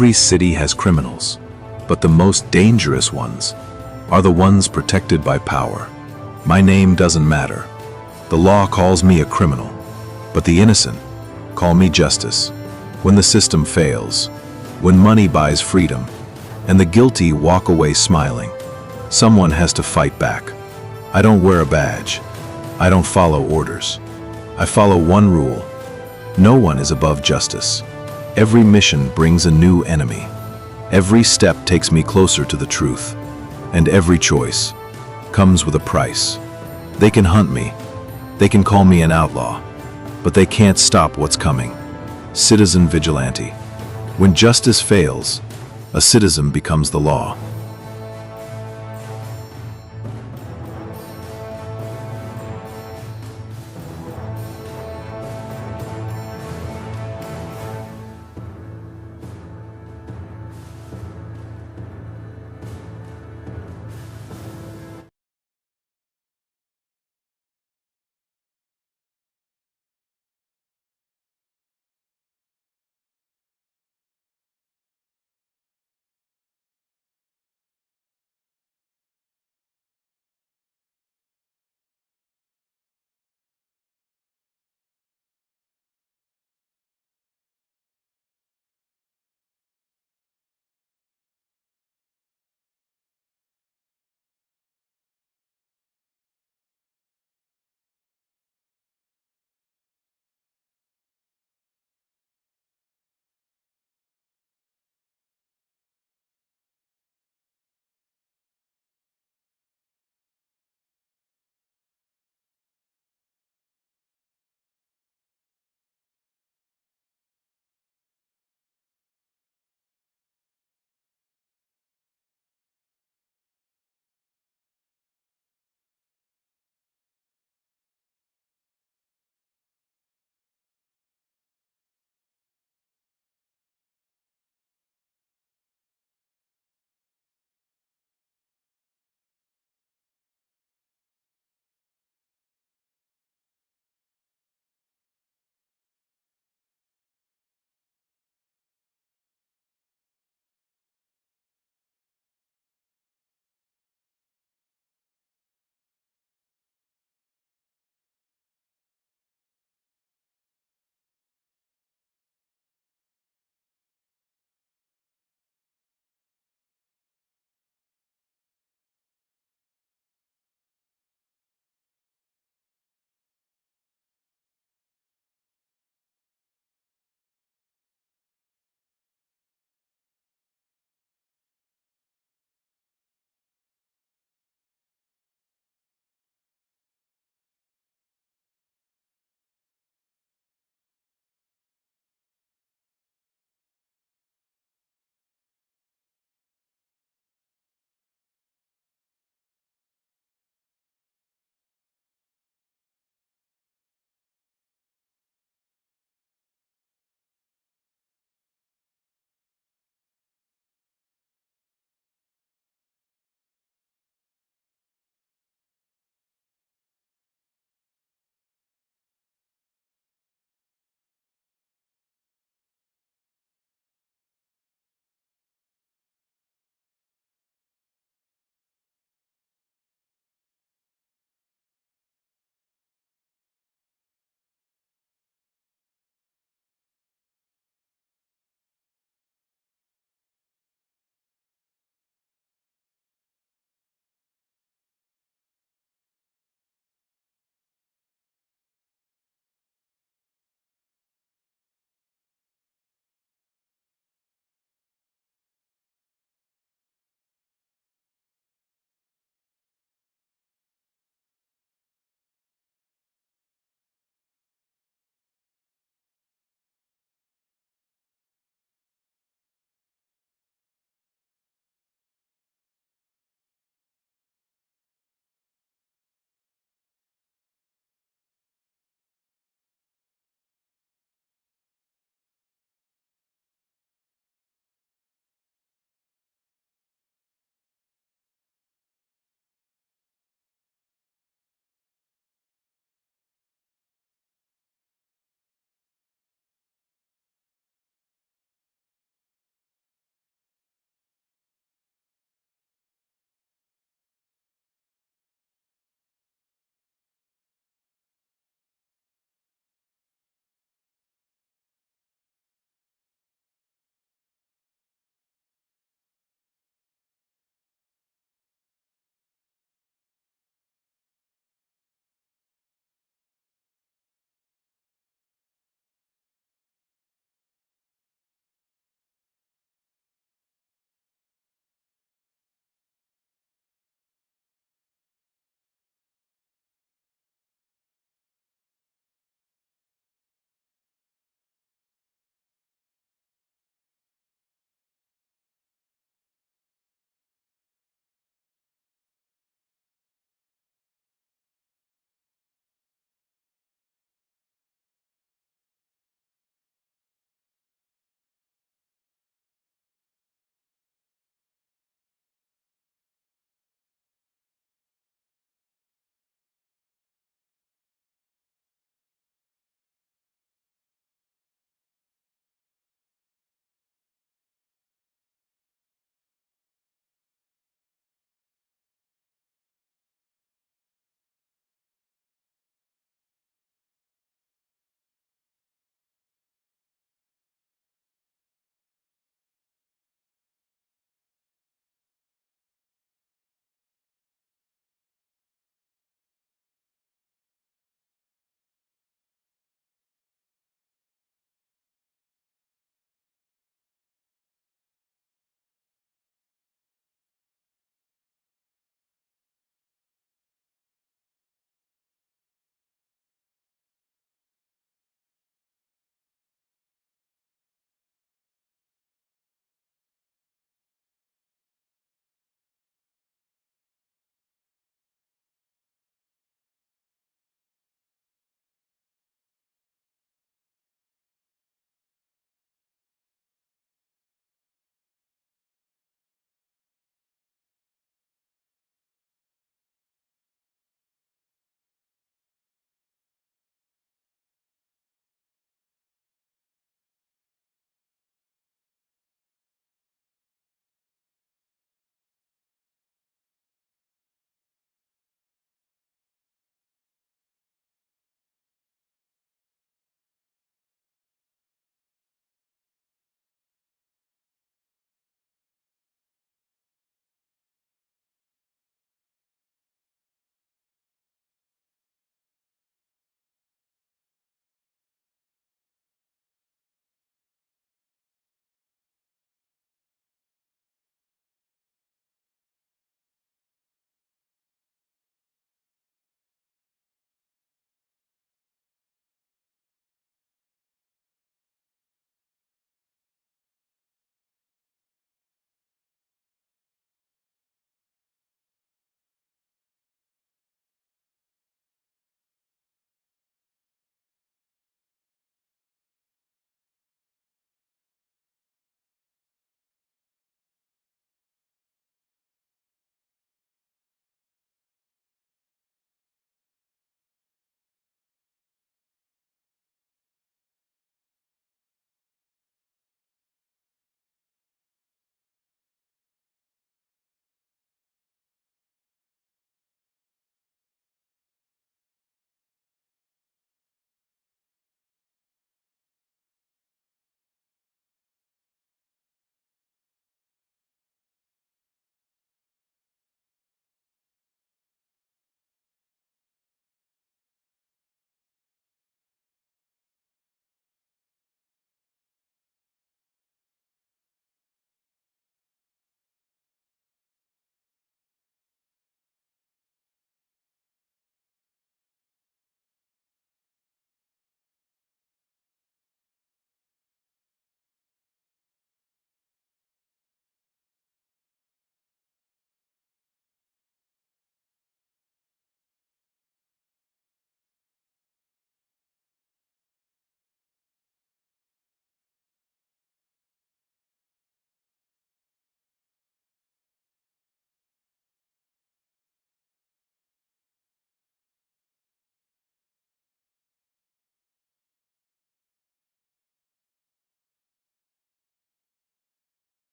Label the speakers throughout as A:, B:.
A: Every city has criminals, but the most dangerous ones are the ones protected by power. My name doesn't matter. The law calls me a criminal, but the innocent call me justice. When the system fails, when money buys freedom, and the guilty walk away smiling, someone has to fight back. I don't wear a badge. I don't follow orders. I follow one rule. No one is above justice. Every mission brings a new enemy. Every step takes me closer to the truth. And every choice comes with a price. They can hunt me. They can call me an outlaw. But they can't stop what's coming. Citizen vigilante. When justice fails, a citizen becomes the law.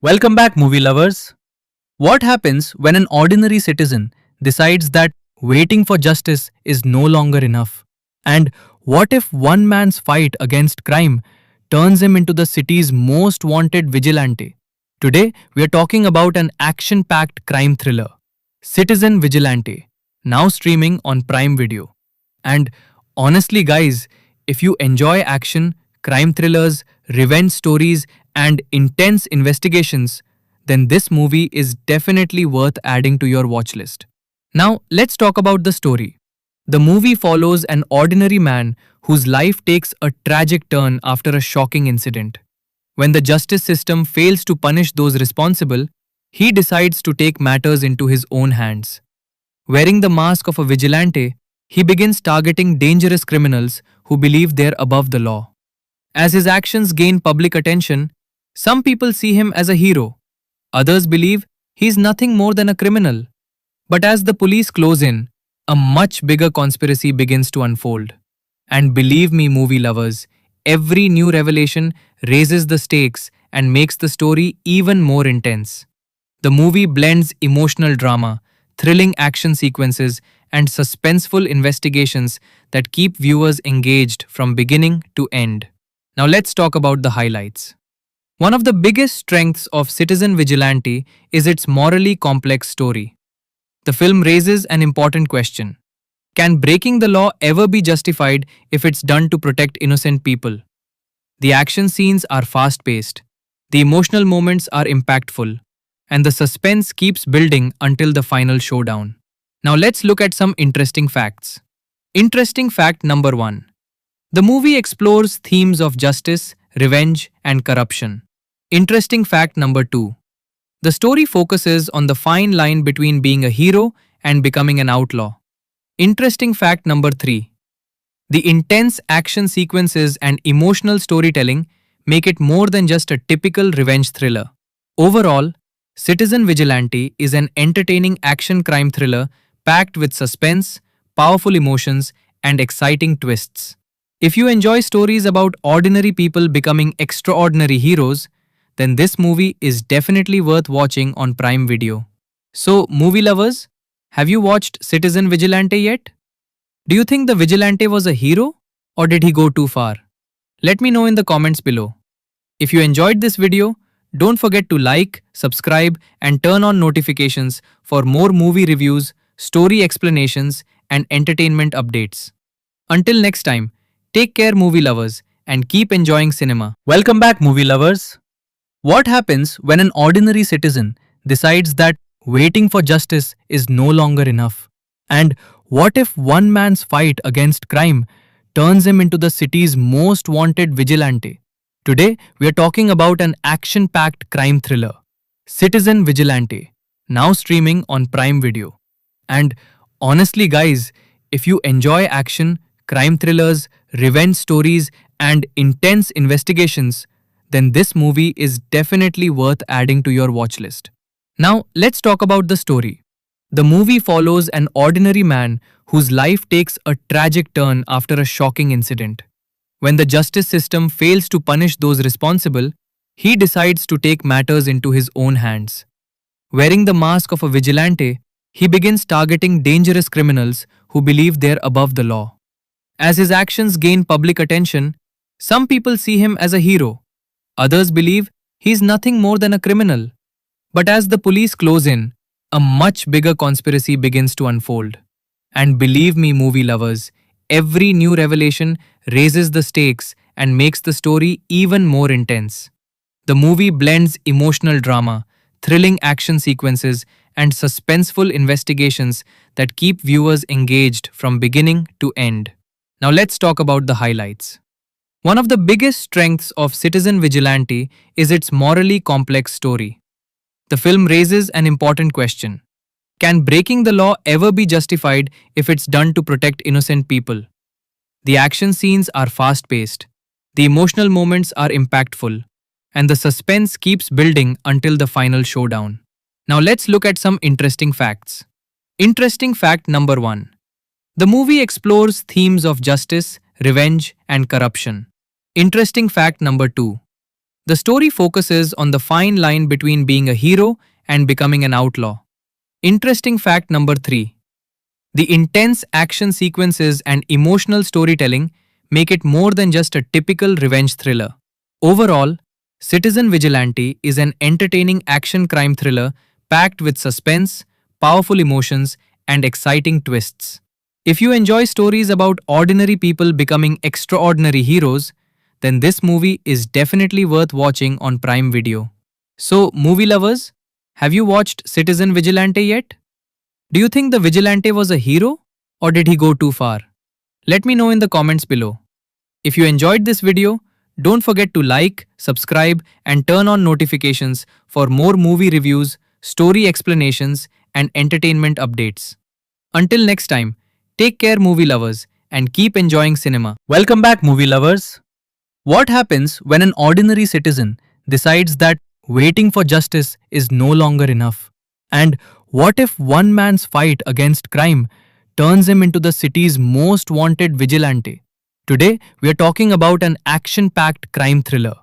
B: Welcome back, movie lovers. What happens when an ordinary citizen decides that waiting for justice is no longer enough? And what if one man's fight against crime turns him into the city's most wanted vigilante? Today, we are talking about an action packed crime thriller, Citizen Vigilante, now streaming on Prime Video. And honestly, guys, if you enjoy action, crime thrillers, revenge stories, and intense investigations, then this movie is definitely worth adding to your watch list. Now, let's talk about the story. The movie follows an ordinary man whose life takes a tragic turn after a shocking incident. When the justice system fails to punish those responsible, he decides to take matters into his own hands. Wearing the mask of a vigilante, he begins targeting dangerous criminals who believe they're above the law. As his actions gain public attention, some people see him as a hero. Others believe he's nothing more than a criminal. But as the police close in, a much bigger conspiracy begins to unfold. And believe me, movie lovers, every new revelation raises the stakes and makes the story even more intense. The movie blends emotional drama, thrilling action sequences, and suspenseful investigations that keep viewers engaged from beginning to end. Now let's talk about the highlights. One of the biggest strengths of Citizen Vigilante is its morally complex story. The film raises an important question. Can breaking the law ever be justified if it's done to protect innocent people? The action scenes are fast paced, the emotional moments are impactful, and the suspense keeps building until the final showdown. Now let's look at some interesting facts. Interesting fact number 1. The movie explores themes of justice, revenge, and corruption. Interesting fact number 2. The story focuses on the fine line between being a hero and becoming an outlaw. Interesting fact number 3. The intense action sequences and emotional storytelling make it more than just a typical revenge thriller. Overall, Citizen Vigilante is an entertaining action crime thriller packed with suspense, powerful emotions, and exciting twists. If you enjoy stories about ordinary people becoming extraordinary heroes, then this movie is definitely worth watching on Prime Video. So, movie lovers, have you watched Citizen Vigilante yet? Do you think the vigilante was a hero or did he go too far? Let me know in the comments below. If you enjoyed this video, don't forget to like, subscribe, and turn on notifications for more movie reviews, story explanations, and entertainment updates. Until next time, take care, movie lovers, and keep enjoying cinema. Welcome back, movie lovers. What happens when an ordinary citizen decides that waiting for justice is no longer enough? And what if one man's fight against crime turns him into the city's most wanted vigilante? Today, we are talking about an action packed crime thriller, Citizen Vigilante, now streaming on Prime Video. And honestly, guys, if you enjoy action, crime thrillers, revenge stories, and intense investigations, then this movie is definitely worth adding to your watch list. Now, let's talk about the story. The movie follows an ordinary man whose life takes a tragic turn after a shocking incident. When the justice system fails to punish those responsible, he decides to take matters into his own hands. Wearing the mask of a vigilante, he begins targeting dangerous criminals who believe they're above the law. As his actions gain public attention, some people see him as a hero. Others believe he's nothing more than a criminal. But as the police close in, a much bigger conspiracy begins to unfold. And believe me, movie lovers, every new revelation raises the stakes and makes the story even more intense. The movie blends emotional drama, thrilling action sequences, and suspenseful investigations that keep viewers engaged from beginning to end. Now let's talk about the highlights. One of the biggest strengths of Citizen Vigilante is its morally complex story. The film raises an important question. Can breaking the law ever be justified if it's done to protect innocent people? The action scenes are fast paced, the emotional moments are impactful, and the suspense keeps building until the final showdown. Now let's look at some interesting facts. Interesting fact number 1. The movie explores themes of justice, revenge, and corruption. Interesting fact number 2. The story focuses on the fine line between being a hero and becoming an outlaw. Interesting fact number 3. The intense action sequences and emotional storytelling make it more than just a typical revenge thriller. Overall, Citizen Vigilante is an entertaining action crime thriller packed with suspense, powerful emotions, and exciting twists. If you enjoy stories about ordinary people becoming extraordinary heroes, then this movie is definitely worth watching on Prime Video. So, movie lovers, have you watched Citizen Vigilante yet? Do you think the vigilante was a hero or did he go too far? Let me know in the comments below. If you enjoyed this video, don't forget to like, subscribe, and turn on notifications for more movie reviews, story explanations, and entertainment updates. Until next time, take care, movie lovers, and keep enjoying cinema. Welcome back, movie lovers. What happens when an ordinary citizen decides that waiting for justice is no longer enough? And what if one man's fight against crime turns him into the city's most wanted vigilante? Today, we are talking about an action-packed crime thriller,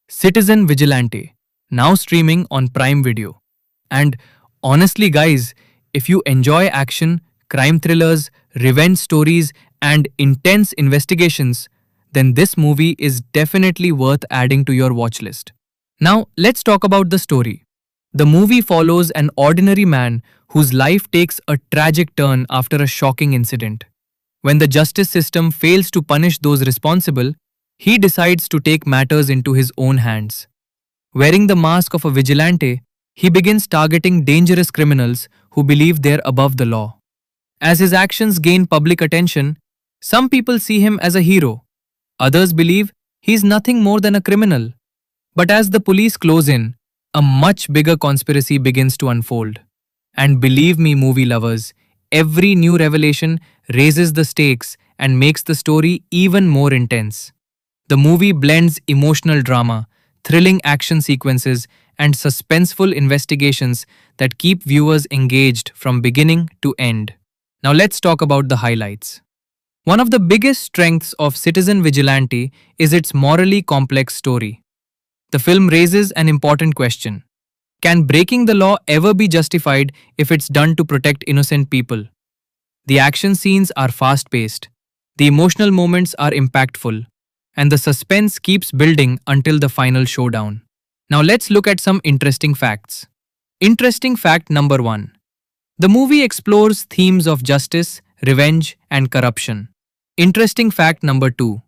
B: Citizen Vigilante, now streaming on Prime Video. And honestly, guys, if you enjoy action, crime thrillers, revenge stories, and intense investigations, then this movie is definitely worth adding to your watch list. Now, let's talk about the story. The movie follows an ordinary man whose life takes a tragic turn after a shocking incident. When the justice system fails to punish those responsible, he decides to take matters into his own hands. Wearing the mask of a vigilante, he begins targeting dangerous criminals who believe they're above the law. As his actions gain public attention, some people see him as a hero. Others believe he's nothing more than a criminal. But as the police close in, a much bigger conspiracy begins to unfold. And believe me, movie lovers, every new revelation raises the stakes and makes the story even more intense. The movie blends emotional drama, thrilling action sequences, and suspenseful investigations that keep viewers engaged from beginning to end. Now let's talk about the highlights. One of the biggest strengths of Citizen Vigilante is its morally complex story. The film raises an important question. Can breaking the law ever be justified if it's done to protect innocent people? The action scenes are fast-paced, the emotional moments are impactful, and the suspense keeps building until the final showdown. Now let's look at some interesting facts. Interesting fact number 1. The movie explores themes of justice, revenge, and corruption. Interesting fact number 2.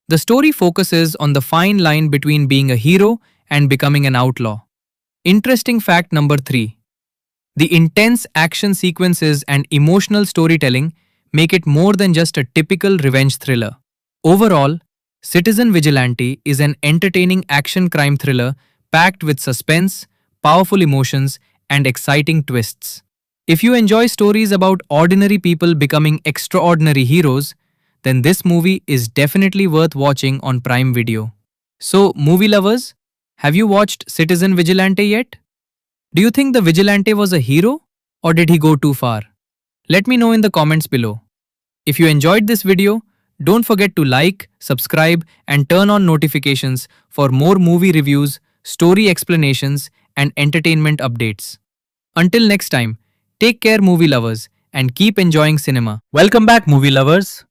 B: The story focuses on the fine line between being a hero and becoming an outlaw. Interesting fact number 3. The intense action sequences and emotional storytelling make it more than just a typical revenge thriller. Overall, Citizen Vigilante is an entertaining action crime thriller packed with suspense, powerful emotions, and exciting twists. If you enjoy stories about ordinary people becoming extraordinary heroes, then this movie is definitely worth watching on Prime Video. So, movie lovers, have you watched Citizen Vigilante yet? Do you think the vigilante was a hero or did he go too far? Let me know in the comments below. If you enjoyed this video, don't forget to like, subscribe, and turn on notifications for more movie reviews, story explanations, and entertainment updates. Until next time, take care, movie lovers, and keep enjoying cinema. Welcome back, movie lovers.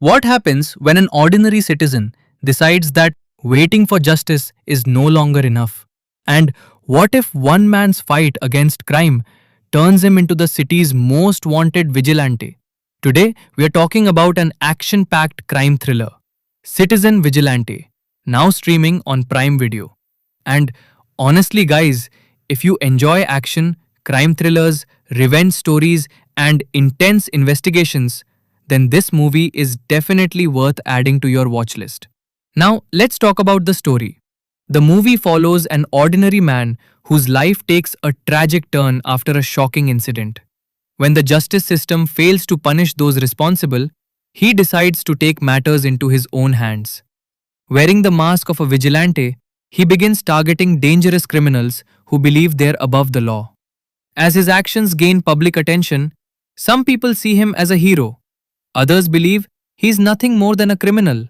B: What happens when an ordinary citizen decides that waiting for justice is no longer enough? And what if one man's fight against crime turns him into the city's most wanted vigilante? Today, we are talking about an action-packed crime thriller, Citizen Vigilante, now streaming on Prime Video. And honestly, guys, if you enjoy action, crime thrillers, revenge stories, and intense investigations, then this movie is definitely worth adding to your watch list. Now, let's talk about the story. The movie follows an ordinary man whose life takes a tragic turn after a shocking incident. When the justice system fails to punish those responsible, he decides to take matters into his own hands. Wearing the mask of a vigilante, he begins targeting dangerous criminals who believe they're above the law. As his actions gain public attention, some people see him as a hero. Others believe he's nothing more than a criminal.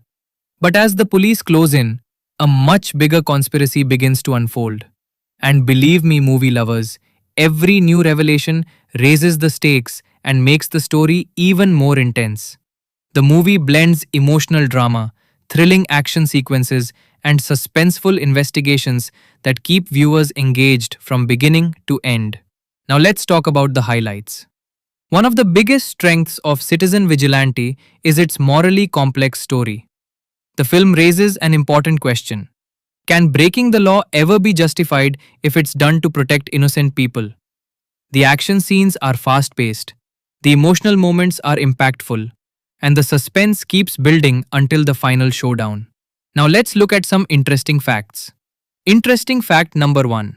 B: But as the police close in, a much bigger conspiracy begins to unfold. And believe me, movie lovers, every new revelation raises the stakes and makes the story even more intense. The movie blends emotional drama, thrilling action sequences, and suspenseful investigations that keep viewers engaged from beginning to end. Now let's talk about the highlights. One of the biggest strengths of Citizen Vigilante is its morally complex story. The film raises an important question. Can breaking the law ever be justified if it's done to protect innocent people? The action scenes are fast paced, the emotional moments are impactful, and the suspense keeps building until the final showdown. Now let's look at some interesting facts. Interesting fact number 1.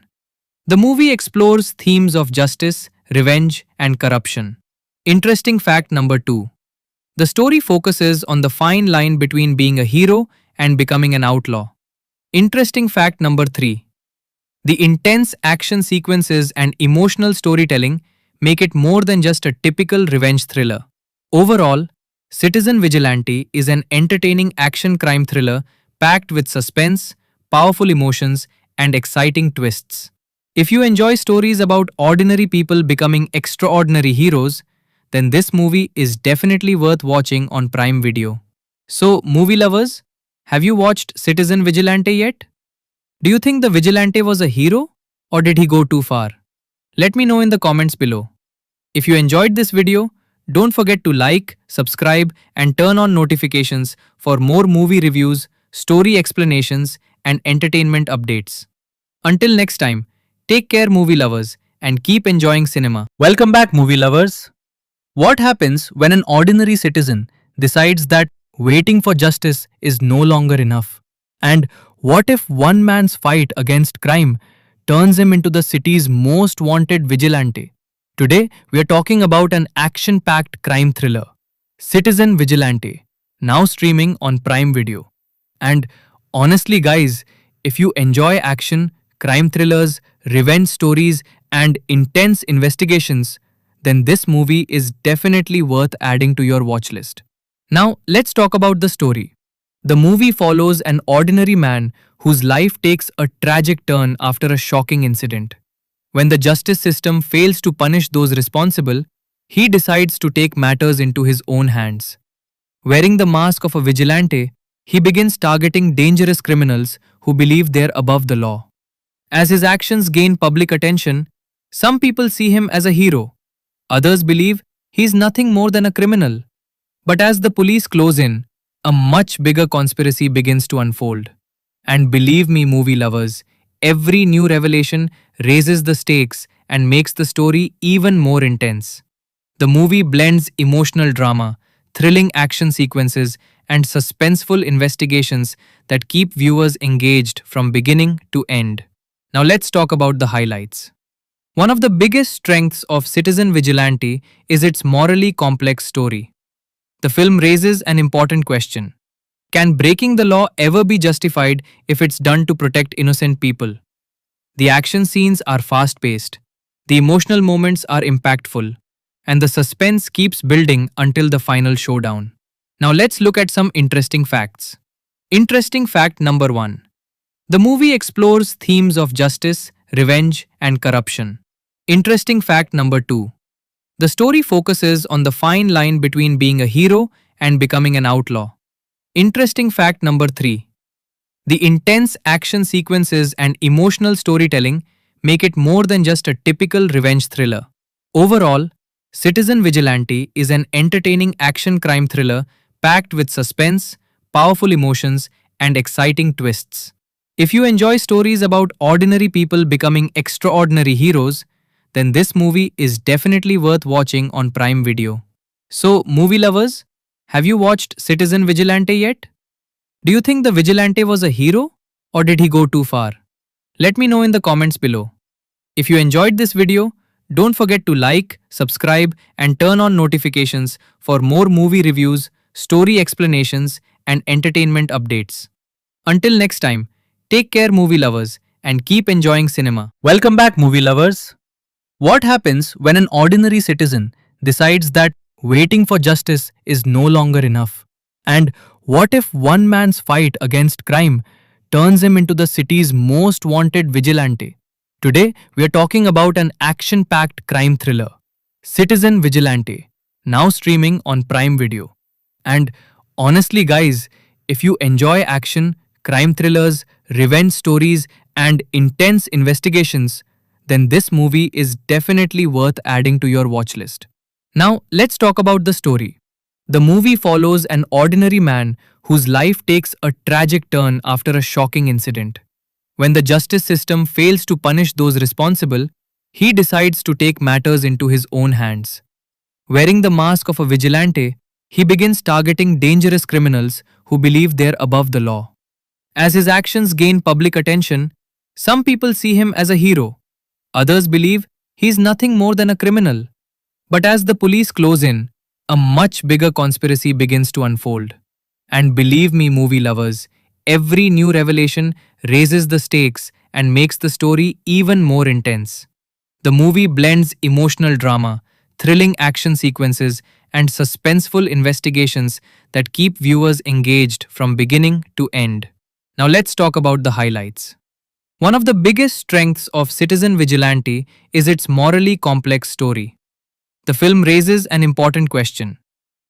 B: The movie explores themes of justice, revenge, and corruption. Interesting fact number 2. The story focuses on the fine line between being a hero and becoming an outlaw. Interesting fact number 3. The intense action sequences and emotional storytelling make it more than just a typical revenge thriller. Overall, Citizen Vigilante is an entertaining action crime thriller packed with suspense, powerful emotions, and exciting twists. If you enjoy stories about ordinary people becoming extraordinary heroes, then this movie is definitely worth watching on Prime Video. So, movie lovers, have you watched Citizen Vigilante yet? Do you think the Vigilante was a hero or did he go too far? Let me know in the comments below. If you enjoyed this video, don't forget to like, subscribe, and turn on notifications for more movie reviews, story explanations, and entertainment updates. Until next time, take care, movie lovers, and keep enjoying cinema. Welcome back, movie lovers. What happens when an ordinary citizen decides that waiting for justice is no longer enough? And what if one man's fight against crime turns him into the city's most wanted vigilante? Today, we are talking about an action-packed crime thriller, Citizen Vigilante, now streaming on Prime Video. And honestly, guys, if you enjoy action, crime thrillers, revenge stories, and intense investigations, then this movie is definitely worth adding to your watch list. Now, let's talk about the story. The movie follows an ordinary man whose life takes a tragic turn after a shocking incident. When the justice system fails to punish those responsible, he decides to take matters into his own hands. Wearing the mask of a vigilante, he begins targeting dangerous criminals who believe they're above the law. As his actions gain public attention, some people see him as a hero. Others believe he's nothing more than a criminal. But as the police close in, a much bigger conspiracy begins to unfold. And believe me, movie lovers, every new revelation raises the stakes and makes the story even more intense. The movie blends emotional drama, thrilling action sequences, and suspenseful investigations that keep viewers engaged from beginning to end. Now let's talk about the highlights. One of the biggest strengths of Citizen Vigilante is its morally complex story. The film raises an important question. Can breaking the law ever be justified if it's done to protect innocent people? The action scenes are fast-paced, the emotional moments are impactful, and the suspense keeps building until the final showdown. Now let's look at some interesting facts. Interesting fact number 1. The movie explores themes of justice, revenge, and corruption. Interesting fact number 2. The story focuses on the fine line between being a hero and becoming an outlaw. Interesting fact number 3. The intense action sequences and emotional storytelling make it more than just a typical revenge thriller. Overall, Citizen Vigilante is an entertaining action crime thriller packed with suspense, powerful emotions, and exciting twists. If you enjoy stories about ordinary people becoming extraordinary heroes, then this movie is definitely worth watching on Prime Video. So, movie lovers, have you watched Citizen Vigilante yet? Do you think the Vigilante was a hero or did he go too far? Let me know in the comments below. If you enjoyed this video, don't forget to like, subscribe, and turn on notifications for more movie reviews, story explanations, and entertainment updates. Until next time, take care, movie lovers, and keep enjoying cinema. Welcome back, movie lovers. What happens when an ordinary citizen decides that waiting for justice is no longer enough? And what if one man's fight against crime turns him into the city's most wanted vigilante. Today, we are talking about an action packed crime thriller, Citizen Vigilante, now streaming on Prime Video. And honestly, guys, if you enjoy action, crime thrillers, revenge stories, and intense investigations, then this movie is definitely worth adding to your watch list. Now, let's talk about the story. The movie follows an ordinary man whose life takes a tragic turn after a shocking incident. When the justice system fails to punish those responsible, he decides to take matters into his own hands. Wearing the mask of a vigilante, he begins targeting dangerous criminals who believe they're above the law. As his actions gain public attention, some people see him as a hero. Others believe he's nothing more than a criminal. But as the police close in, a much bigger conspiracy begins to unfold. And believe me, movie lovers, every new revelation raises the stakes and makes the story even more intense. The movie blends emotional drama, thrilling action sequences, and suspenseful investigations that keep viewers engaged from beginning to end. Now let's talk about the highlights. One of the biggest strengths of Citizen Vigilante is its morally complex story. The film raises an important question.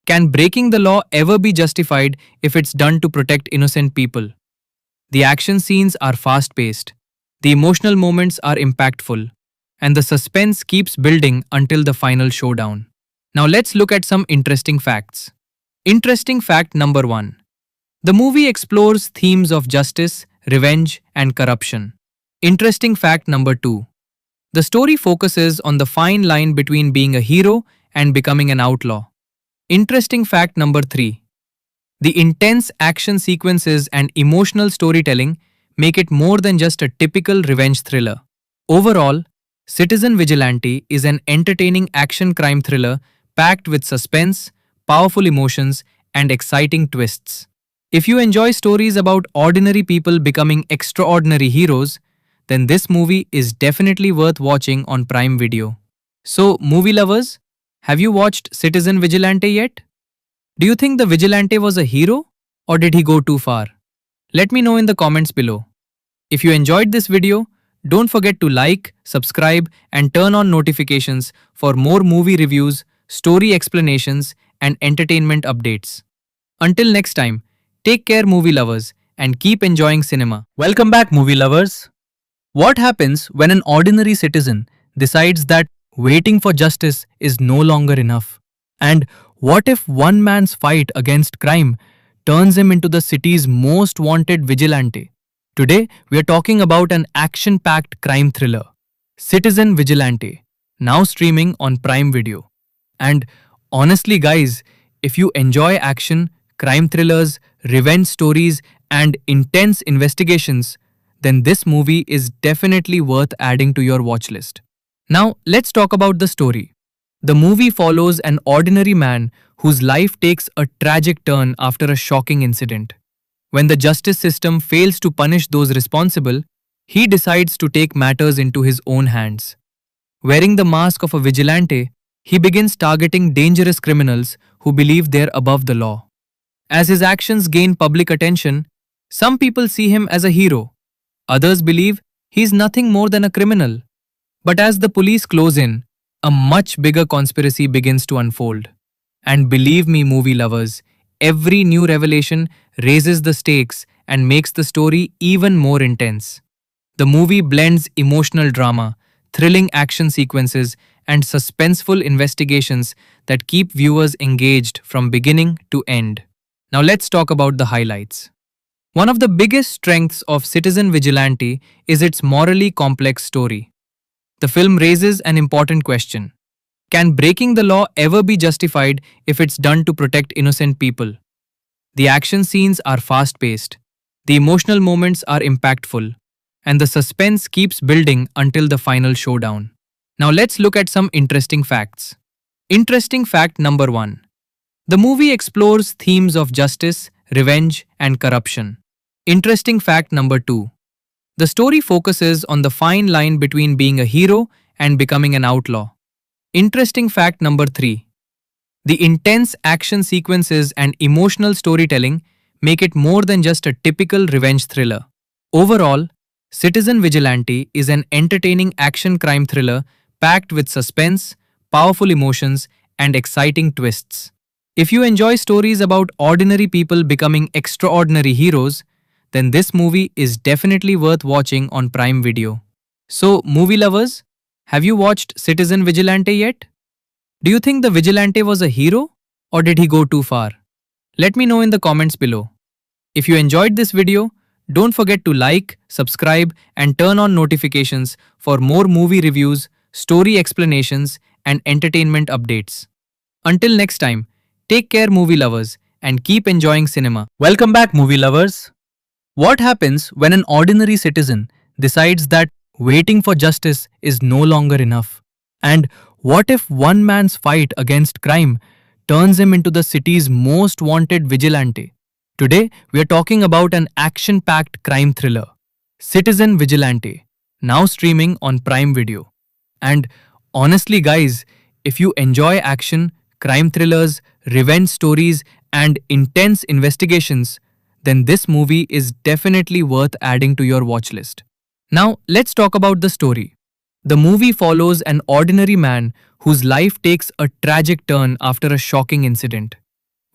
B: Can breaking the law ever be justified if it's done to protect innocent people? The action scenes are fast-paced, the emotional moments are impactful, and the suspense keeps building until the final showdown. Now let's look at some interesting facts. Interesting fact number 1. The movie explores themes of justice, revenge, and corruption. Interesting fact number 2. The story focuses on the fine line between being a hero and becoming an outlaw. Interesting fact number 3. The intense action sequences and emotional storytelling make it more than just a typical revenge thriller. Overall, Citizen Vigilante is an entertaining action crime thriller packed with suspense, powerful emotions, and exciting twists. If you enjoy stories about ordinary people becoming extraordinary heroes, then this movie is definitely worth watching on Prime Video. So, movie lovers, have you watched Citizen Vigilante yet? Do you think the vigilante was a hero or did he go too far? Let me know in the comments below. If you enjoyed this video, don't forget to like, subscribe, and turn on notifications for more movie reviews, story explanations, and entertainment updates. Until next time, take care, movie lovers, and keep enjoying cinema. Welcome back, movie lovers. What happens when an ordinary citizen decides that waiting for justice is no longer enough? And what if one man's fight against crime turns him into the city's most wanted vigilante? Today, we are talking about an action-packed crime thriller, Citizen Vigilante, now streaming on Prime Video. And honestly, guys, if you enjoy action, crime thrillers, revenge stories, and intense investigations, then this movie is definitely worth adding to your watch list. Now, let's talk about the story. The movie follows an ordinary man whose life takes a tragic turn after a shocking incident. When the justice system fails to punish those responsible, he decides to take matters into his own hands. Wearing the mask of a vigilante, he begins targeting dangerous criminals who believe they're above the law. As his actions gain public attention, some people see him as a hero. Others believe he's nothing more than a criminal. But as the police close in, a much bigger conspiracy begins to unfold. And believe me, movie lovers, every new revelation raises the stakes and makes the story even more intense. The movie blends emotional drama, thrilling action sequences, and suspenseful investigations that keep viewers engaged from beginning to end. Now let's talk about the highlights. One of the biggest strengths of Citizen Vigilante is its morally complex story. The film raises an important question. Can breaking the law ever be justified if it's done to protect innocent people? The action scenes are fast-paced, the emotional moments are impactful, and the suspense keeps building until the final showdown. Now let's look at some interesting facts. Interesting fact number 1. The movie explores themes of justice, revenge, and corruption. Interesting fact number 2. The story focuses on the fine line between being a hero and becoming an outlaw. Interesting fact number 3. The intense action sequences and emotional storytelling make it more than just a typical revenge thriller. Overall, Citizen Vigilante is an entertaining action crime thriller packed with suspense, powerful emotions, and exciting twists. If you enjoy stories about ordinary people becoming extraordinary heroes, then this movie is definitely worth watching on Prime Video. So, movie lovers, have you watched Citizen Vigilante yet? Do you think the vigilante was a hero or did he go too far? Let me know in the comments below. If you enjoyed this video, don't forget to like, subscribe, and turn on notifications for more movie reviews, story explanations, and entertainment updates. Until next time, take care, movie lovers, and keep enjoying cinema. Welcome back, movie lovers. What happens when an ordinary citizen decides that waiting for justice is no longer enough? And what if one man's fight against crime turns him into the city's most wanted vigilante? Today, we are talking about an action packed crime thriller, Citizen Vigilante, now streaming on Prime Video. And honestly, guys, if you enjoy action, crime thrillers, revenge stories, and intense investigations, then this movie is definitely worth adding to your watch list. Now, let's talk about the story. The movie follows an ordinary man whose life takes a tragic turn after a shocking incident.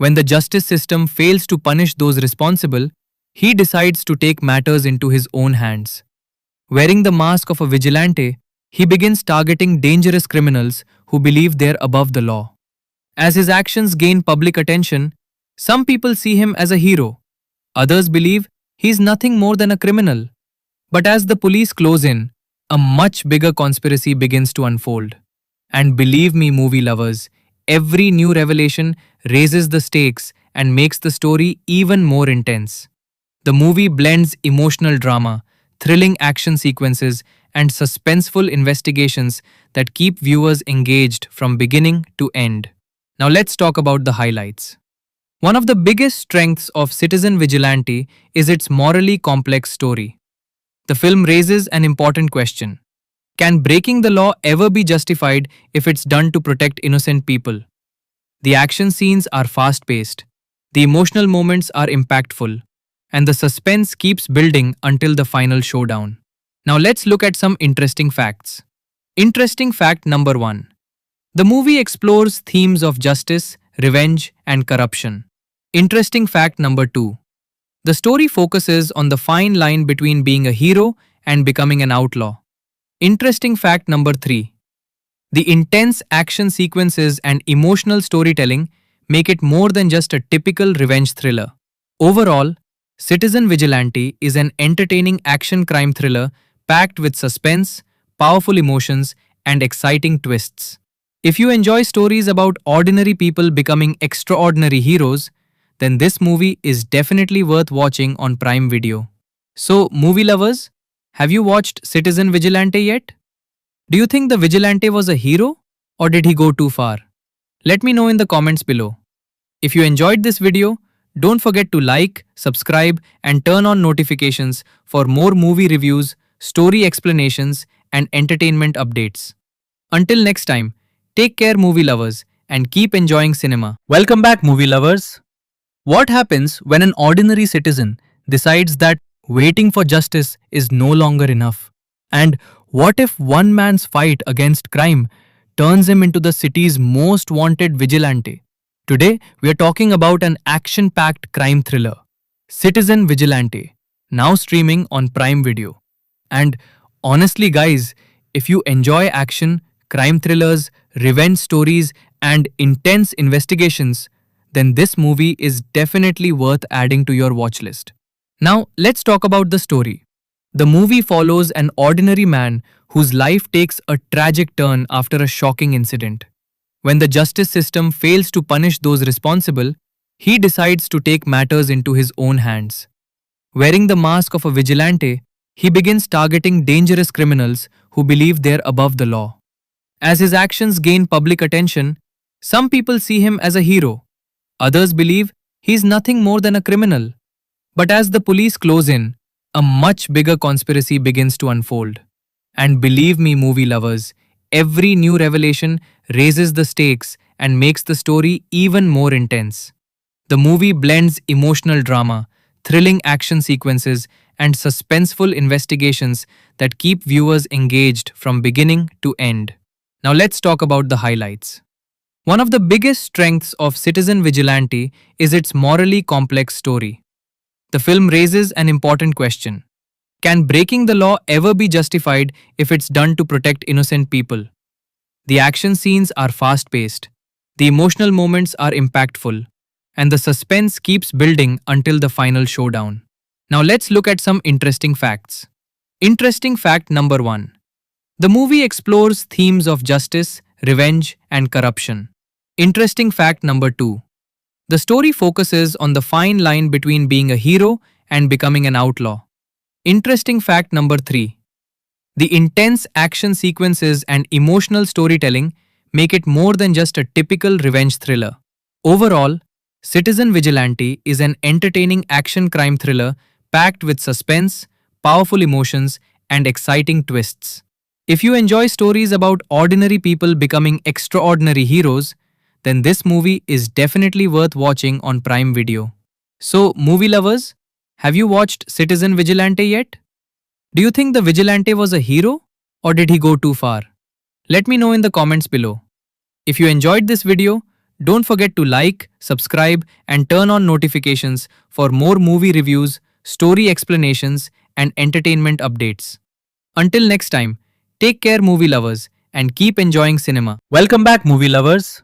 B: When the justice system fails to punish those responsible, he decides to take matters into his own hands. Wearing the mask of a vigilante, he begins targeting dangerous criminals who believe they're above the law. As his actions gain public attention, some people see him as a hero. Others believe he's nothing more than a criminal. But as the police close in, a much bigger conspiracy begins to unfold. And believe me, movie lovers, every new revelation raises the stakes and makes the story even more intense. The movie blends emotional drama, thrilling action sequences, and suspenseful investigations that keep viewers engaged from beginning to end. Now let's talk about the highlights. One of the biggest strengths of Citizen Vigilante is its morally complex story. The film raises an important question. Can breaking the law ever be justified if it's done to protect innocent people? The action scenes are fast-paced, the emotional moments are impactful, and the suspense keeps building until the final showdown. Now let's look at some interesting facts. Interesting fact number 1. The movie explores themes of justice, revenge, and corruption. Interesting fact number 2. The story focuses on the fine line between being a hero and becoming an outlaw. Interesting fact number 3. The intense action sequences and emotional storytelling make it more than just a typical revenge thriller. Overall, Citizen Vigilante is an entertaining action crime thriller packed with suspense, powerful emotions, and exciting twists. If you enjoy stories about ordinary people becoming extraordinary heroes, then this movie is definitely worth watching on Prime Video. So, movie lovers, have you watched Citizen Vigilante yet? Do you think the vigilante was a hero or did he go too far? Let me know in the comments below. If you enjoyed this video, don't forget to like, subscribe, and turn on notifications for more movie reviews, story explanations, and entertainment updates. Until next time, take care, movie lovers, and keep enjoying cinema. Welcome back, movie lovers. What happens when an ordinary citizen decides that waiting for justice is no longer enough? And what if one man's fight against crime turns him into the city's most wanted vigilante? Today, we are talking about an action-packed crime thriller, Citizen Vigilante, now streaming on Prime Video. And honestly, guys, if you enjoy action, crime thrillers, revenge stories, and intense investigations, then this movie is definitely worth adding to your watch list. Now, let's talk about the story. The movie follows an ordinary man whose life takes a tragic turn after a shocking incident. When the justice system fails to punish those responsible, he decides to take matters into his own hands. Wearing the mask of a vigilante, he begins targeting dangerous criminals who believe they're above the law. As his actions gain public attention, some people see him as a hero. Others believe he's nothing more than a criminal. But as the police close in, a much bigger conspiracy begins to unfold. And believe me, movie lovers, every new revelation raises the stakes and makes the story even more intense. The movie blends emotional drama, thrilling action sequences, and suspenseful investigations that keep viewers engaged from beginning to end. Now let's talk about the highlights. One of the biggest strengths of Citizen Vigilante is its morally complex story. The film raises an important question. Can breaking the law ever be justified if it's done to protect innocent people? The action scenes are fast paced, the emotional moments are impactful, and the suspense keeps building until the final showdown. Now let's look at some interesting facts. Interesting fact number 1. The movie explores themes of justice, revenge, and corruption. Interesting fact number 2. The story focuses on the fine line between being a hero and becoming an outlaw. Interesting fact number 3. The intense action sequences and emotional storytelling make it more than just a typical revenge thriller. Overall, Citizen Vigilante is an entertaining action crime thriller packed with suspense, powerful emotions, and exciting twists. If you enjoy stories about ordinary people becoming extraordinary heroes, then this movie is definitely worth watching on Prime Video. So, movie lovers, have you watched Citizen Vigilante yet? Do you think the vigilante was a hero or did he go too far? Let me know in the comments below. If you enjoyed this video, don't forget to like, subscribe, and turn on notifications for more movie reviews, story explanations, and entertainment updates. Until next time, take care, movie lovers, and keep enjoying cinema.
C: Welcome back, movie lovers.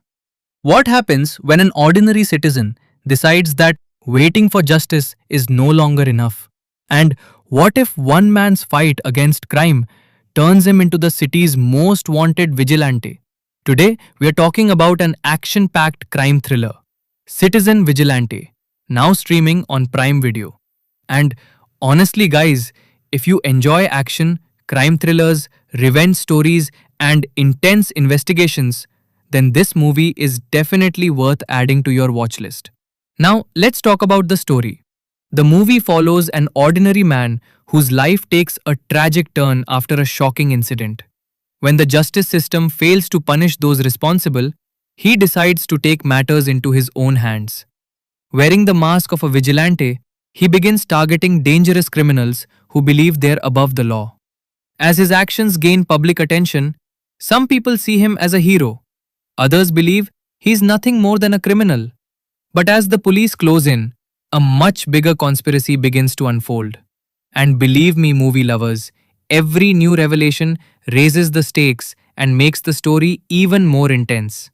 C: What happens when an ordinary citizen decides that waiting for justice is no longer enough? And what if one man's fight against crime turns him into the city's most wanted vigilante? Today, we are talking about an action-packed crime thriller, Citizen Vigilante, now streaming on Prime Video. And honestly, guys, if you enjoy action, crime thrillers, revenge stories, and intense investigations, then this movie is definitely worth adding to your watch list. Now, let's talk about the story. The movie follows an ordinary man whose life takes a tragic turn after a shocking incident. When the justice system fails to punish those responsible, he decides to take matters into his own hands. Wearing the mask of a vigilante, he begins targeting dangerous criminals who believe they're above the law. As his actions gain public attention, some people see him as a hero. Others believe he's nothing more than a criminal. But as the police close in, a much bigger conspiracy begins to unfold. And believe me, movie lovers, every new revelation raises the stakes and makes the story even more intense.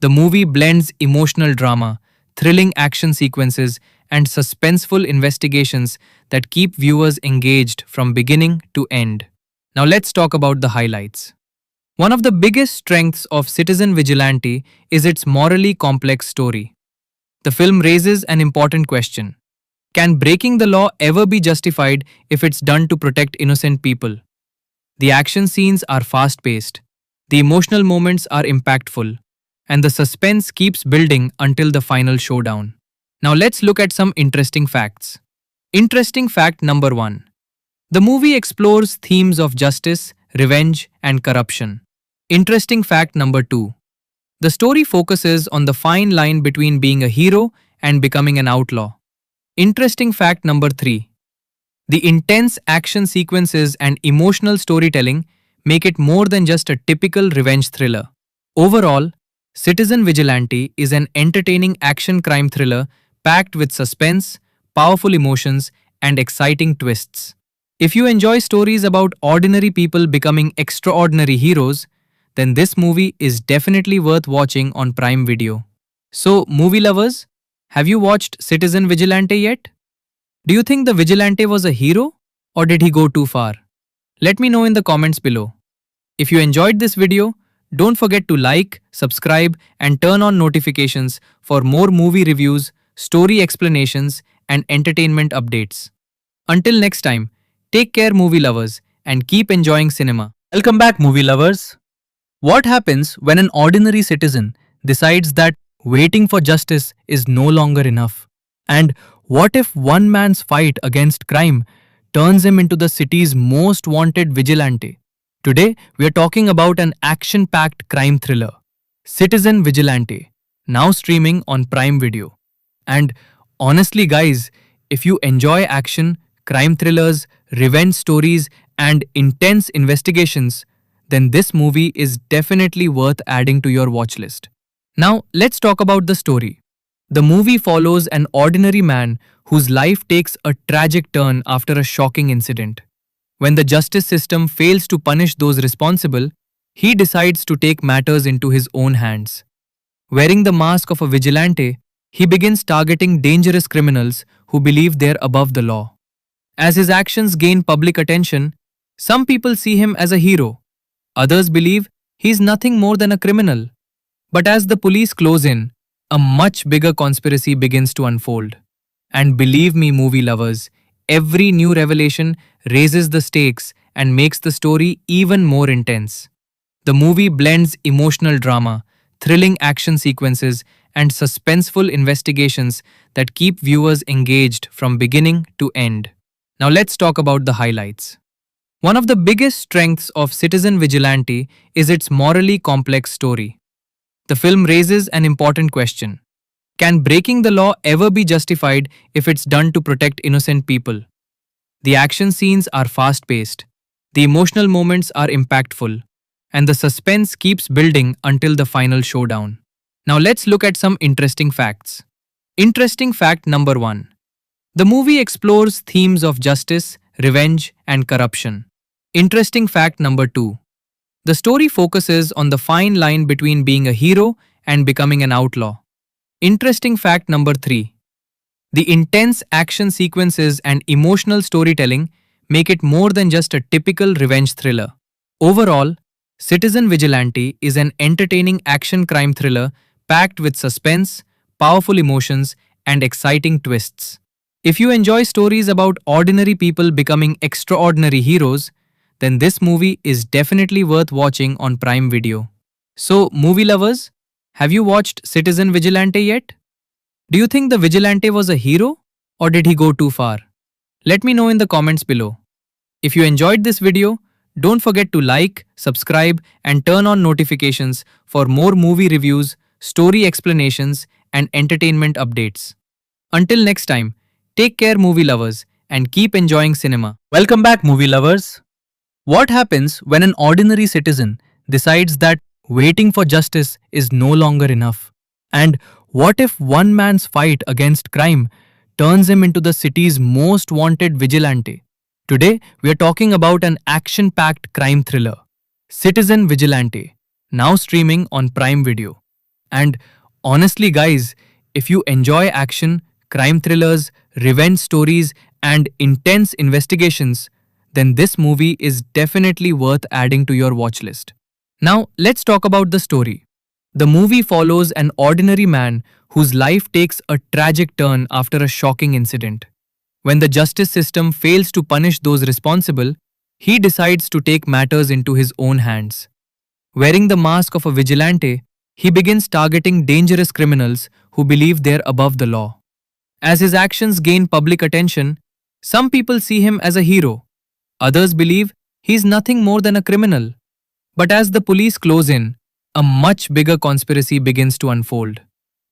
C: The movie blends emotional drama, thrilling action sequences, and suspenseful investigations that keep viewers engaged from beginning to end. Now let's talk about the highlights. One of the biggest strengths of Citizen Vigilante is its morally complex story. The film raises an important question. Can breaking the law ever be justified if it's done to protect innocent people? The action scenes are fast-paced, the emotional moments are impactful, and the suspense keeps building until the final showdown. Now let's look at some interesting facts. Interesting fact number 1. The movie explores themes of justice, revenge, and corruption. Interesting fact number 2. The story focuses on the fine line between being a hero and becoming an outlaw. Interesting fact number 3. The intense action sequences and emotional storytelling make it more than just a typical revenge thriller. Overall, Citizen Vigilante is an entertaining action crime thriller packed with suspense, powerful emotions, and exciting twists. If you enjoy stories about ordinary people becoming extraordinary heroes, then this movie is definitely worth watching on Prime Video. So, movie lovers, have you watched Citizen Vigilante yet? Do you think the vigilante was a hero or did he go too far? Let me know in the comments below. If you enjoyed this video, don't forget to like, subscribe, and turn on notifications for more movie reviews, story explanations, and entertainment updates. Until next time, take care, movie lovers, and keep enjoying cinema. Welcome back, movie lovers. What happens when an ordinary citizen decides that waiting for justice is no longer enough? And what if one man's fight against crime turns him into the city's most wanted vigilante? Today, we are talking about an action-packed crime thriller, Citizen Vigilante, now streaming on Prime Video. And honestly, guys, if you enjoy action, crime thrillers, revenge stories, and intense investigations, then this movie is definitely worth adding to your watch list. Now, let's talk about the story. The movie follows an ordinary man whose life takes a tragic turn after a shocking incident. When the justice system fails to punish those responsible, he decides to take matters into his own hands. Wearing the mask of a vigilante, he begins targeting dangerous criminals who believe they're above the law. As his actions gain public attention, some people see him as a hero. Others believe he's nothing more than a criminal. But as the police close in, a much bigger conspiracy begins to unfold. And believe me, movie lovers, every new revelation raises the stakes and makes the story even more intense. The movie blends emotional drama, thrilling action sequences, and suspenseful investigations that keep viewers engaged from beginning to end. Now let's talk about the highlights. One of the biggest strengths of Citizen Vigilante is its morally complex story. The film raises an important question. Can breaking the law ever be justified if it's done to protect innocent people? The action scenes are fast-paced, the emotional moments are impactful, and the suspense keeps building until the final showdown. Now let's look at some interesting facts. Interesting fact number 1. The movie explores themes of justice, revenge, and corruption. Interesting fact number 2. The story focuses on the fine line between being a hero and becoming an outlaw. Interesting fact number 3. The intense action sequences and emotional storytelling make it more than just a typical revenge thriller. Overall, Citizen Vigilante is an entertaining action crime thriller packed with suspense, powerful emotions, and exciting twists. If you enjoy stories about ordinary people becoming extraordinary heroes, then this movie is definitely worth watching on Prime Video. So, movie lovers, have you watched Citizen Vigilante yet? Do you think the Vigilante was a hero or did he go too far? Let me know in the comments below. If you enjoyed this video, don't forget to like, subscribe, and turn on notifications for more movie reviews, story explanations, and entertainment updates. Until next time, take care, movie lovers, and keep enjoying cinema.
B: Welcome back, movie lovers. What happens when an ordinary citizen decides that waiting for justice is no longer enough? And what if one man's fight against crime turns him into the city's most wanted vigilante? Today, we are talking about an action-packed crime thriller, Citizen Vigilante, now streaming on Prime Video. And honestly, guys, if you enjoy action, crime thrillers, revenge stories, and intense investigations, then this movie is definitely worth adding to your watch list. Now, let's talk about the story. The movie follows an ordinary man whose life takes a tragic turn after a shocking incident. When the justice system fails to punish those responsible, he decides to take matters into his own hands. Wearing the mask of a vigilante, he begins targeting dangerous criminals who believe they're above the law. As his actions gain public attention, some people see him as a hero. Others believe he's nothing more than a criminal. But as the police close in, a much bigger conspiracy begins to unfold.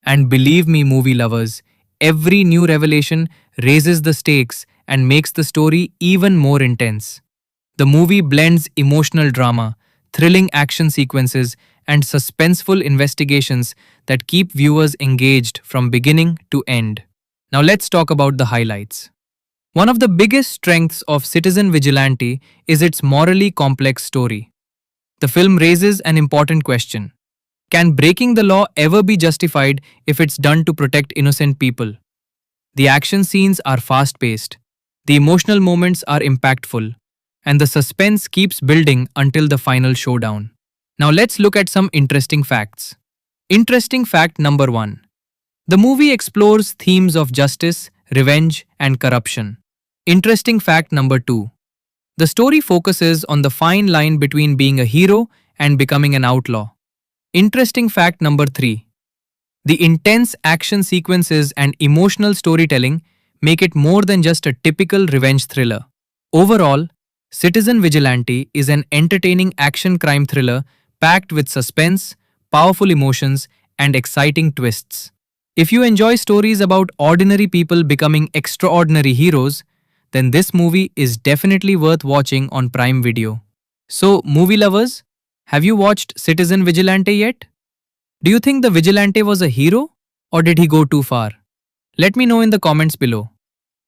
B: And believe me, movie lovers, every new revelation raises the stakes and makes the story even more intense. The movie blends emotional drama, thrilling action sequences, and suspenseful investigations that keep viewers engaged from beginning to end. Now let's talk about the highlights. One of the biggest strengths of Citizen Vigilante is its morally complex story. The film raises an important question. Can breaking the law ever be justified if it's done to protect innocent people? The action scenes are fast-paced, the emotional moments are impactful, and the suspense keeps building until the final showdown. Now let's look at some interesting facts. Interesting fact number 1. The movie explores themes of justice, revenge, and corruption. Interesting fact number 2. The story focuses on the fine line between being a hero and becoming an outlaw. Interesting fact number 3. The intense action sequences and emotional storytelling make it more than just a typical revenge thriller. Overall, Citizen Vigilante is an entertaining action crime thriller packed with suspense, powerful emotions, and exciting twists. If you enjoy stories about ordinary people becoming extraordinary heroes,
C: then this movie is definitely worth watching on Prime Video. So, movie lovers, have you watched Citizen Vigilante yet? Do you think the vigilante was a hero or did he go too far? Let me know in the comments below.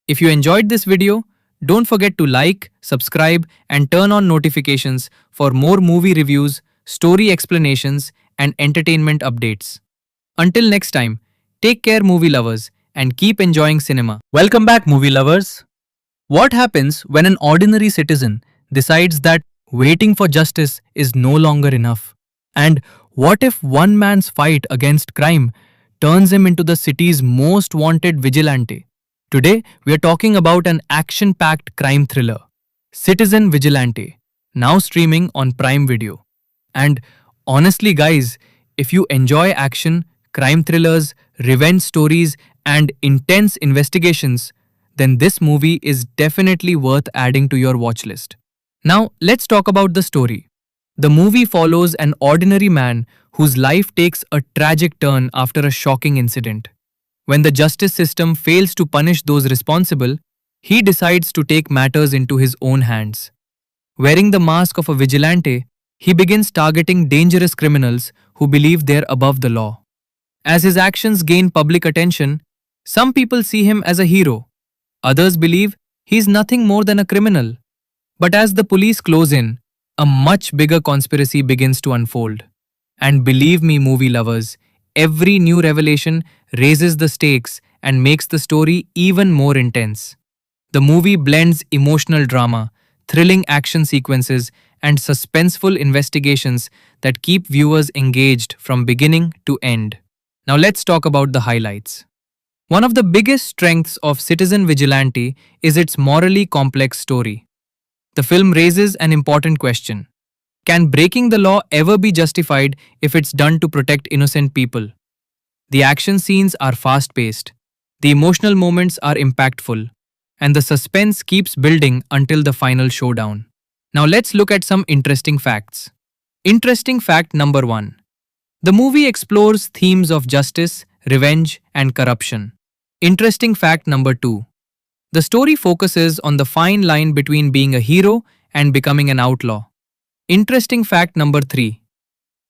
C: If you enjoyed this video, don't forget to like, subscribe, and turn on notifications for more movie reviews, story explanations, and entertainment updates. Until next time, take care, movie lovers, and keep enjoying cinema.
B: Welcome back, movie lovers. What happens when an ordinary citizen decides that waiting for justice is no longer enough? And what if one man's fight against crime turns him into the city's most wanted vigilante? Today, we are talking about an action packed crime thriller, Citizen Vigilante, now streaming on Prime Video. And honestly, guys, if you enjoy action, crime thrillers, revenge stories, and intense investigations, then this movie is definitely worth adding to your watch list. Now, let's talk about the story. The movie follows an ordinary man whose life takes a tragic turn after a shocking incident. When the justice system fails to punish those responsible, he decides to take matters into his own hands. Wearing the mask of a vigilante, he begins targeting dangerous criminals who believe they're above the law. As his actions gain public attention, some people see him as a hero. Others believe he's nothing more than a criminal. But as the police close in, a much bigger conspiracy begins to unfold. And believe me, movie lovers, every new revelation raises the stakes and makes the story even more intense. The movie blends emotional drama, thrilling action sequences, and suspenseful investigations that keep viewers engaged from beginning to end. Now let's talk about the highlights. One of the biggest strengths of Citizen Vigilante is its morally complex story. The film raises an important question. Can breaking the law ever be justified if it's done to protect innocent people? The action scenes are fast-paced, the emotional moments are impactful, and the suspense keeps building until the final showdown. Now let's look at some interesting facts. Interesting fact number 1. The movie explores themes of justice, revenge, and corruption. Interesting fact number 2. The story focuses on the fine line between being a hero and becoming an outlaw. Interesting fact number 3.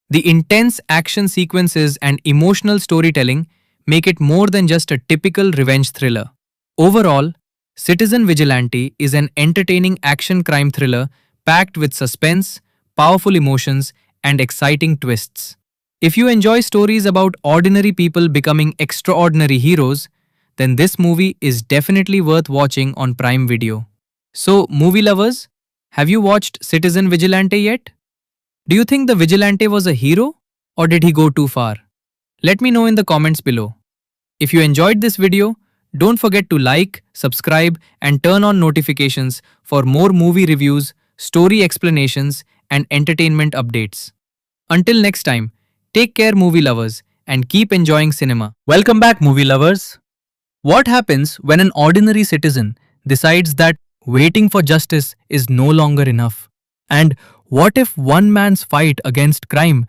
B: The intense action sequences and emotional storytelling make it more than just a typical revenge thriller. Overall, Citizen Vigilante is an entertaining action crime thriller packed with suspense, powerful emotions, and exciting twists. If you enjoy stories about ordinary people becoming extraordinary heroes, then this movie is definitely worth watching on Prime Video. So, movie lovers, have you watched Citizen Vigilante yet? Do you think the vigilante was a hero or did he go too far? Let me know in the comments below. If you enjoyed this video, don't forget to like, subscribe, and turn on notifications for more movie reviews, story explanations, and entertainment updates. Until next time, take care, movie lovers, and keep enjoying cinema. Welcome back, movie lovers. What happens when an ordinary citizen decides that waiting for justice is no longer enough? And what if one man's fight against crime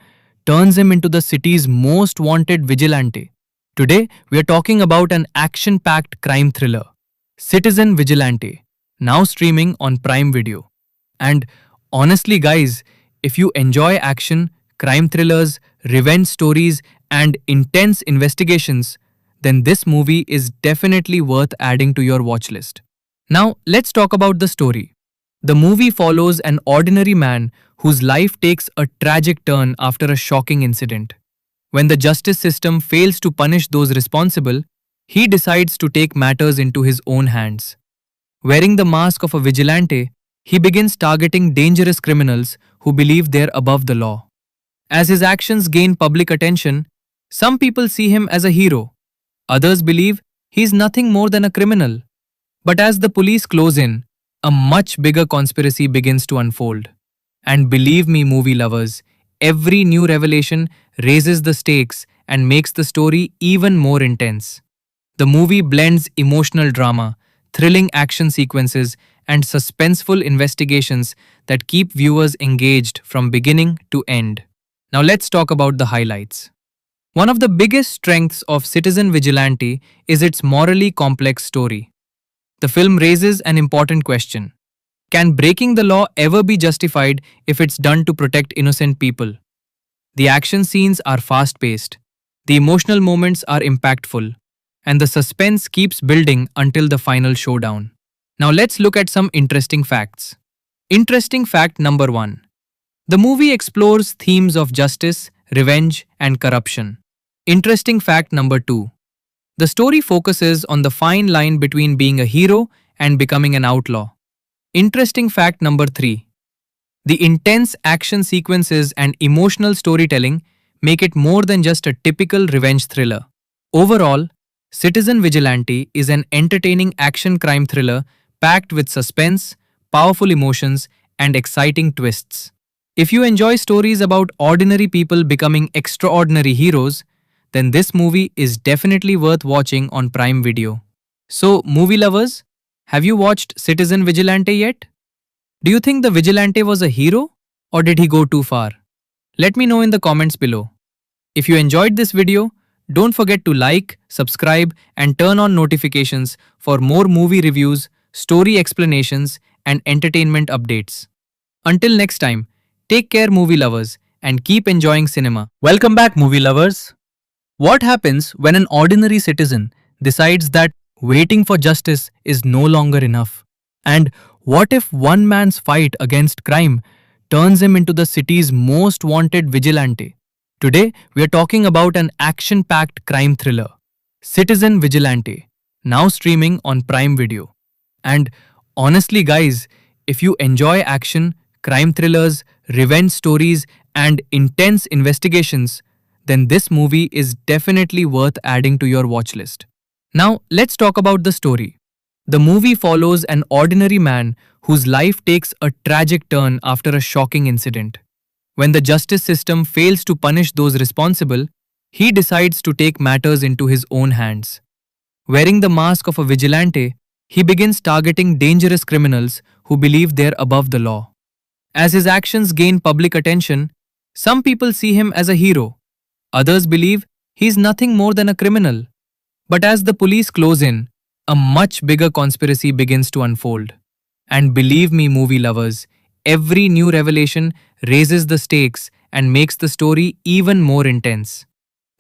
B: turns him into the city's most wanted vigilante? Today, we are talking about an action-packed crime thriller, Citizen Vigilante, now streaming on Prime Video. And honestly, guys, if you enjoy action, crime thrillers, revenge stories, and intense investigations, then this movie is definitely worth adding to your watch list. Now, let's talk about the story. The movie follows an ordinary man whose life takes a tragic turn after a shocking incident. When the justice system fails to punish those responsible, he decides to take matters into his own hands. Wearing the mask of a vigilante, he begins targeting dangerous criminals who believe they're above the law. As his actions gain public attention, some people see him as a hero. Others believe he's nothing more than a criminal. But as the police close in, a much bigger conspiracy begins to unfold. And believe me, movie lovers, every new revelation raises the stakes and makes the story even more intense. The movie blends emotional drama, thrilling action sequences, and suspenseful investigations that keep viewers engaged from beginning to end. Now let's talk about the highlights. One of the biggest strengths of Citizen Vigilante is its morally complex story.
C: The film raises an important question. Can breaking the law ever be justified if it's done to protect innocent people? The action scenes are fast paced, the emotional moments are impactful, and the suspense keeps building until the final showdown. Now let's look at some interesting facts. Interesting fact number 1. The movie explores themes of justice, revenge, and corruption. Interesting fact number 2. The story focuses on the fine line between being a hero and becoming an outlaw. Interesting fact number 3. The intense action sequences and emotional storytelling make it more than just a typical revenge thriller. Overall, Citizen Vigilante is an entertaining action crime thriller packed with suspense, powerful emotions, and exciting twists. If you enjoy stories about ordinary people becoming extraordinary heroes, then this movie is definitely worth watching on Prime Video. So, movie lovers, have you watched Citizen Vigilante yet? Do you think the Vigilante was a hero or did he go too far? Let me know in the comments below. If you enjoyed this video, don't forget to like, subscribe, and turn on notifications for more movie reviews, story explanations, and entertainment updates. Until next time, take care, movie lovers, and keep enjoying cinema.
B: Welcome back, movie lovers. What happens when an ordinary citizen decides that waiting for justice is no longer enough? And what if one man's fight against crime turns him into the city's most wanted vigilante? Today, we are talking about an action-packed crime thriller, Citizen Vigilante, now streaming on Prime Video. And honestly, guys, if you enjoy action, crime thrillers, revenge stories, and intense investigations, then this movie is definitely worth adding to your watch list. Now, let's talk about the story. The movie follows an ordinary man whose life takes a tragic turn after a shocking incident. When the justice system fails to punish those responsible, he decides to take matters into his own hands. Wearing the mask of a vigilante, he begins targeting dangerous criminals who believe they're above the law. As his actions gain public attention, some people see him as a hero. Others believe he's nothing more than a criminal. But as the police close in, a much bigger conspiracy begins to unfold. And believe me, movie lovers, every new revelation raises the stakes and makes the story even more intense.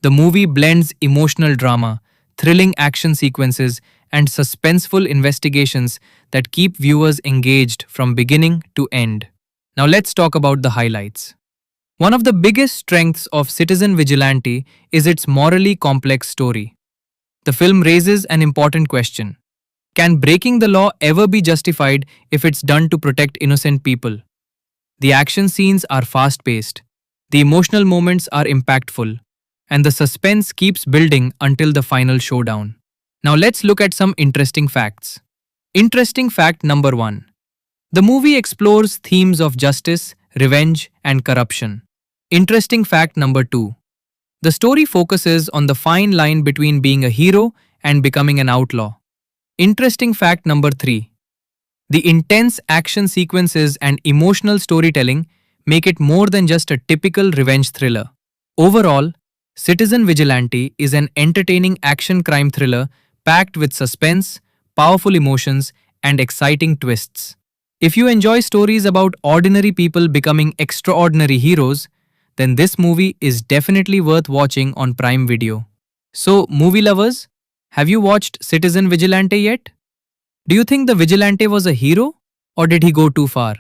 B: The movie blends emotional drama, thrilling action sequences, and suspenseful investigations that keep viewers engaged from beginning to end. Now let's talk about the highlights. One of the biggest strengths of Citizen Vigilante is its morally complex story. The film raises an important question. Can breaking the law ever be justified if it's done to protect innocent people? The action scenes are fast-paced, the emotional moments are impactful, and the suspense keeps building until the final showdown. Now let's look at some interesting facts. Interesting fact number 1. The movie explores themes of justice, revenge, and corruption. Interesting fact number 2. The story focuses on the fine line between being a hero and becoming an outlaw. Interesting fact number 3. The intense action sequences and emotional storytelling make it more than just a typical revenge thriller. Overall, Citizen Vigilante is an entertaining action crime thriller packed with suspense, powerful emotions, and exciting twists. If you enjoy stories about ordinary people becoming extraordinary heroes, then this movie is definitely worth watching on Prime Video. So, movie lovers, have you watched Citizen Vigilante yet? Do you think the Vigilante was a hero or did he go too far?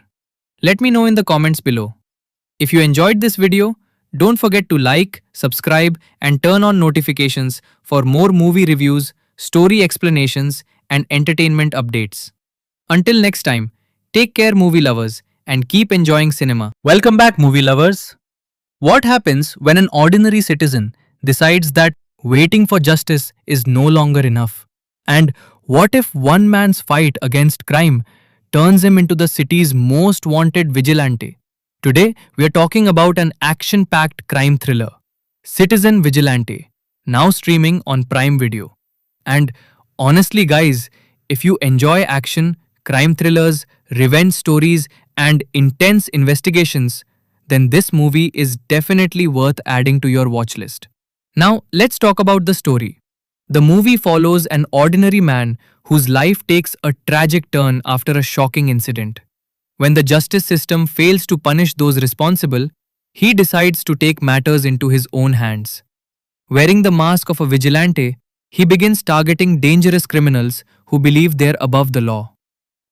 B: Let me know in the comments below. If you enjoyed this video, don't forget to like, subscribe, and turn on notifications for more movie reviews, story explanations, and entertainment updates. Until next time, take care, movie lovers, and keep enjoying cinema. Welcome back, movie lovers. What happens when an ordinary citizen decides that waiting for justice is no longer enough? And what if one man's fight against crime turns him into the city's most wanted vigilante? Today, we are talking about an action-packed crime thriller, Citizen Vigilante, now streaming on Prime Video. And honestly, guys, if you enjoy action, crime thrillers, revenge stories, and intense investigations, then this movie is definitely worth adding to your watch list. Now, let's talk about the story.
C: The movie follows an ordinary man whose life takes a tragic turn after a shocking incident. When the justice system fails to punish those responsible, he decides to take matters into his own hands. Wearing the mask of a vigilante, he begins targeting dangerous criminals who believe they're above the law.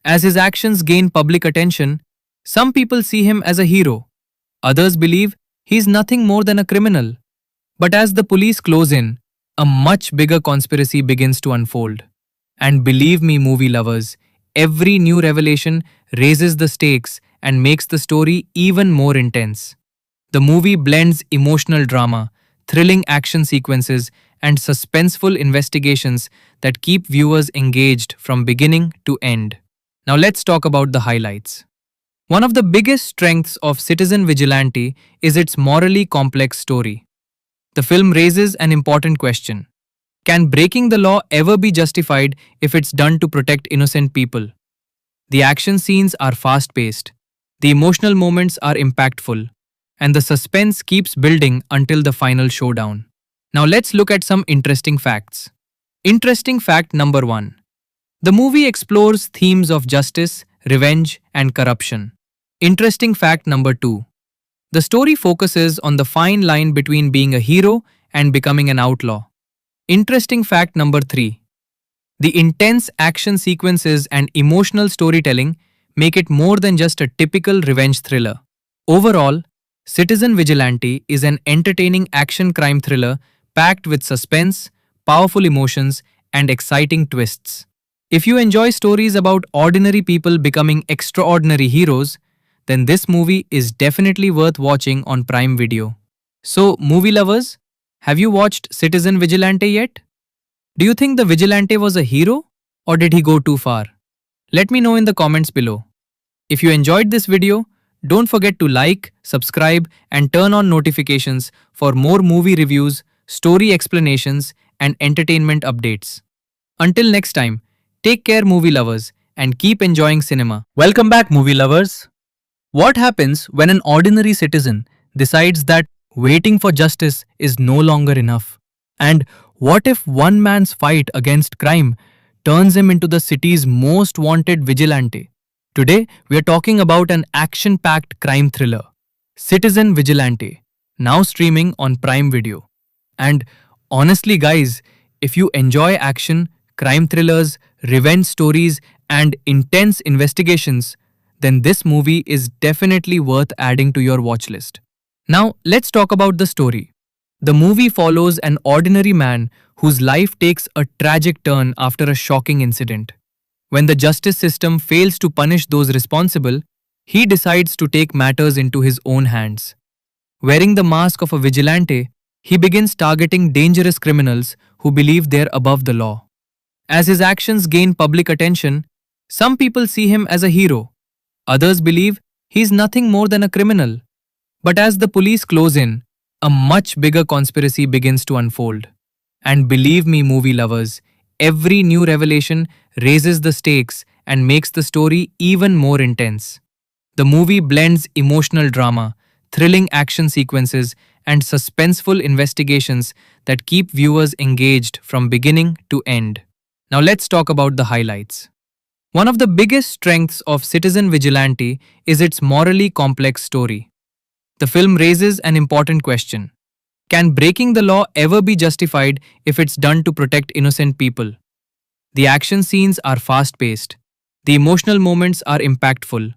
C: As his actions gain public attention, some people see him as a hero. Others believe he's nothing more than a criminal. But as the police close in, a much bigger conspiracy begins to unfold. And believe me, movie lovers, every new revelation raises the stakes and makes the story even more intense. The movie blends emotional drama, thrilling action sequences, and suspenseful investigations that keep viewers engaged from beginning to end. Now let's talk about the highlights. One of the biggest strengths of Citizen Vigilante is its morally complex story. The film raises an important question. Can breaking the law ever be justified if it's done to protect innocent people? The action scenes are fast-paced, the emotional moments are impactful, and the suspense keeps building until the final showdown. Now let's look at some interesting facts. Interesting fact number 1. The movie explores themes of justice, revenge, and corruption. Interesting fact number 2. The story focuses on the fine line between being a hero and becoming an outlaw. Interesting fact number 3. The intense action sequences and emotional storytelling make it more than just a typical revenge thriller. Overall, Citizen Vigilante is an entertaining action crime thriller packed with suspense, powerful emotions, and exciting twists. If you enjoy stories about ordinary people becoming extraordinary heroes, then this movie is definitely worth watching on Prime Video. So, movie lovers, have you watched Citizen Vigilante yet? Do you think the Vigilante was a hero, or did he go too far? Let me know in the comments below. If you enjoyed this video, don't forget to like, subscribe, and turn on notifications for more movie reviews, story explanations, and entertainment updates. Until next time, take care, movie lovers, and keep enjoying cinema.
B: Welcome back, movie lovers. What happens when an ordinary citizen decides that waiting for justice is no longer enough? And what if one man's fight against crime turns him into the city's most wanted vigilante? Today, we are talking about an action-packed crime thriller, Citizen Vigilante, now streaming on Prime Video. And honestly, guys, if you enjoy action, crime thrillers, revenge stories, and intense investigations, then this movie is definitely worth adding to your watch list. Now, let's talk about the story. The movie follows an ordinary man whose life takes a tragic turn after a shocking incident. When the justice system fails to punish those responsible, he decides to take matters into his own hands. Wearing the mask of a vigilante, he begins targeting dangerous criminals who believe they're above the law. As his actions gain public attention, some people see him as a hero. Others believe he's nothing more than a criminal. But as the police close in, a much bigger conspiracy begins to unfold. And believe me, movie lovers, every new revelation raises the stakes and makes the story even more intense. The movie blends emotional drama, thrilling action sequences, and suspenseful investigations that keep viewers engaged from beginning to end. Now let's talk about the highlights. One of the biggest strengths of Citizen Vigilante is its morally complex story. The film raises an important question. Can breaking the law ever be justified if it's done to protect innocent people? The action scenes are fast-paced, the emotional moments are impactful,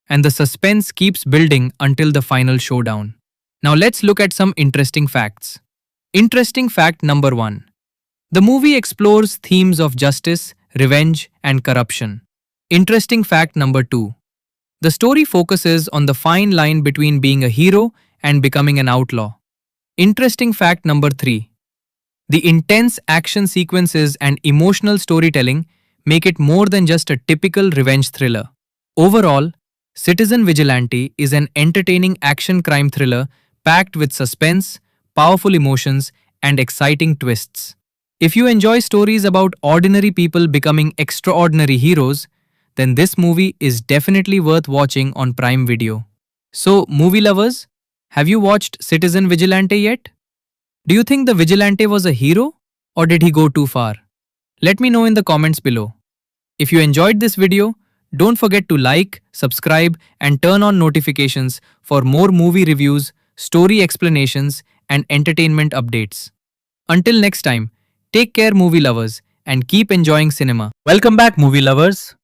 B: and the suspense keeps building until the final showdown. Now let's look at some interesting facts. Interesting fact number 1. The movie explores themes of justice, revenge, and corruption. Interesting fact number 2. The story focuses on the fine line between being a hero and becoming an outlaw. Interesting fact number 3. The intense action sequences and emotional storytelling make it more than just a typical revenge thriller. Overall, Citizen Vigilante is an entertaining action crime thriller packed with suspense, powerful emotions, and exciting twists. If you enjoy stories about ordinary people becoming extraordinary heroes, then this movie is definitely worth watching on Prime Video. So, movie lovers, have you watched Citizen Vigilante yet? Do you think the Vigilante was a hero,
C: or did he go too far? Let me know in the comments below. If you enjoyed this video, don't forget to like, subscribe, and turn on notifications for more movie reviews, story explanations, and entertainment updates. Until next time, take care, movie lovers, and keep enjoying cinema.
B: Welcome back, movie lovers.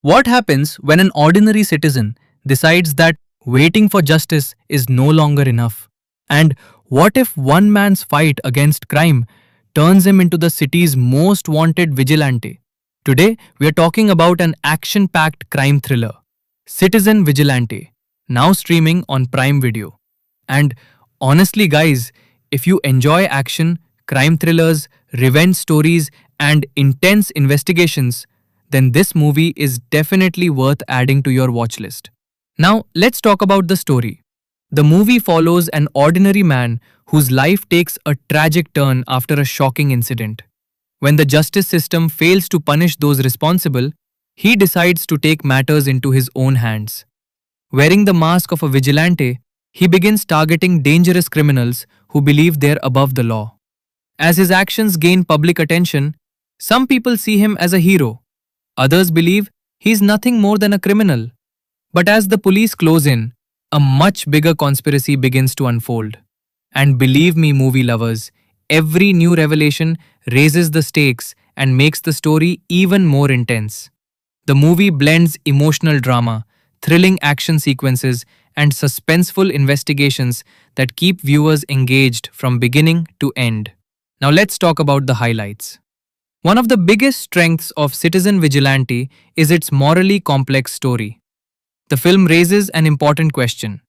B: What happens when an ordinary citizen decides that waiting for justice is no longer enough? And what if one man's fight against crime turns him into the city's most wanted vigilante? Today, we are talking about an action packed crime thriller, Citizen Vigilante, now streaming on Prime Video. And honestly, guys, if you enjoy action, crime thrillers, revenge stories, and intense investigations, then this movie is definitely worth adding to your watch list. Now, let's talk about the story. The movie follows an ordinary man whose life takes a tragic turn after a shocking incident. When the justice system fails to punish those responsible, he decides to take matters into his own hands. Wearing the mask of a vigilante, he begins targeting dangerous criminals who believe they're above the law. As his actions gain public attention, some people see him as a hero. Others believe he's nothing more than a criminal. But as the police close in, a much bigger conspiracy begins to unfold. And believe me, movie lovers, every new revelation raises the stakes and makes the story even more intense. The movie blends emotional drama, thrilling action sequences, and suspenseful investigations that keep viewers engaged from beginning to end. Now let's talk about the highlights. One of the biggest strengths of Citizen Vigilante is its morally complex story. The film raises an important question.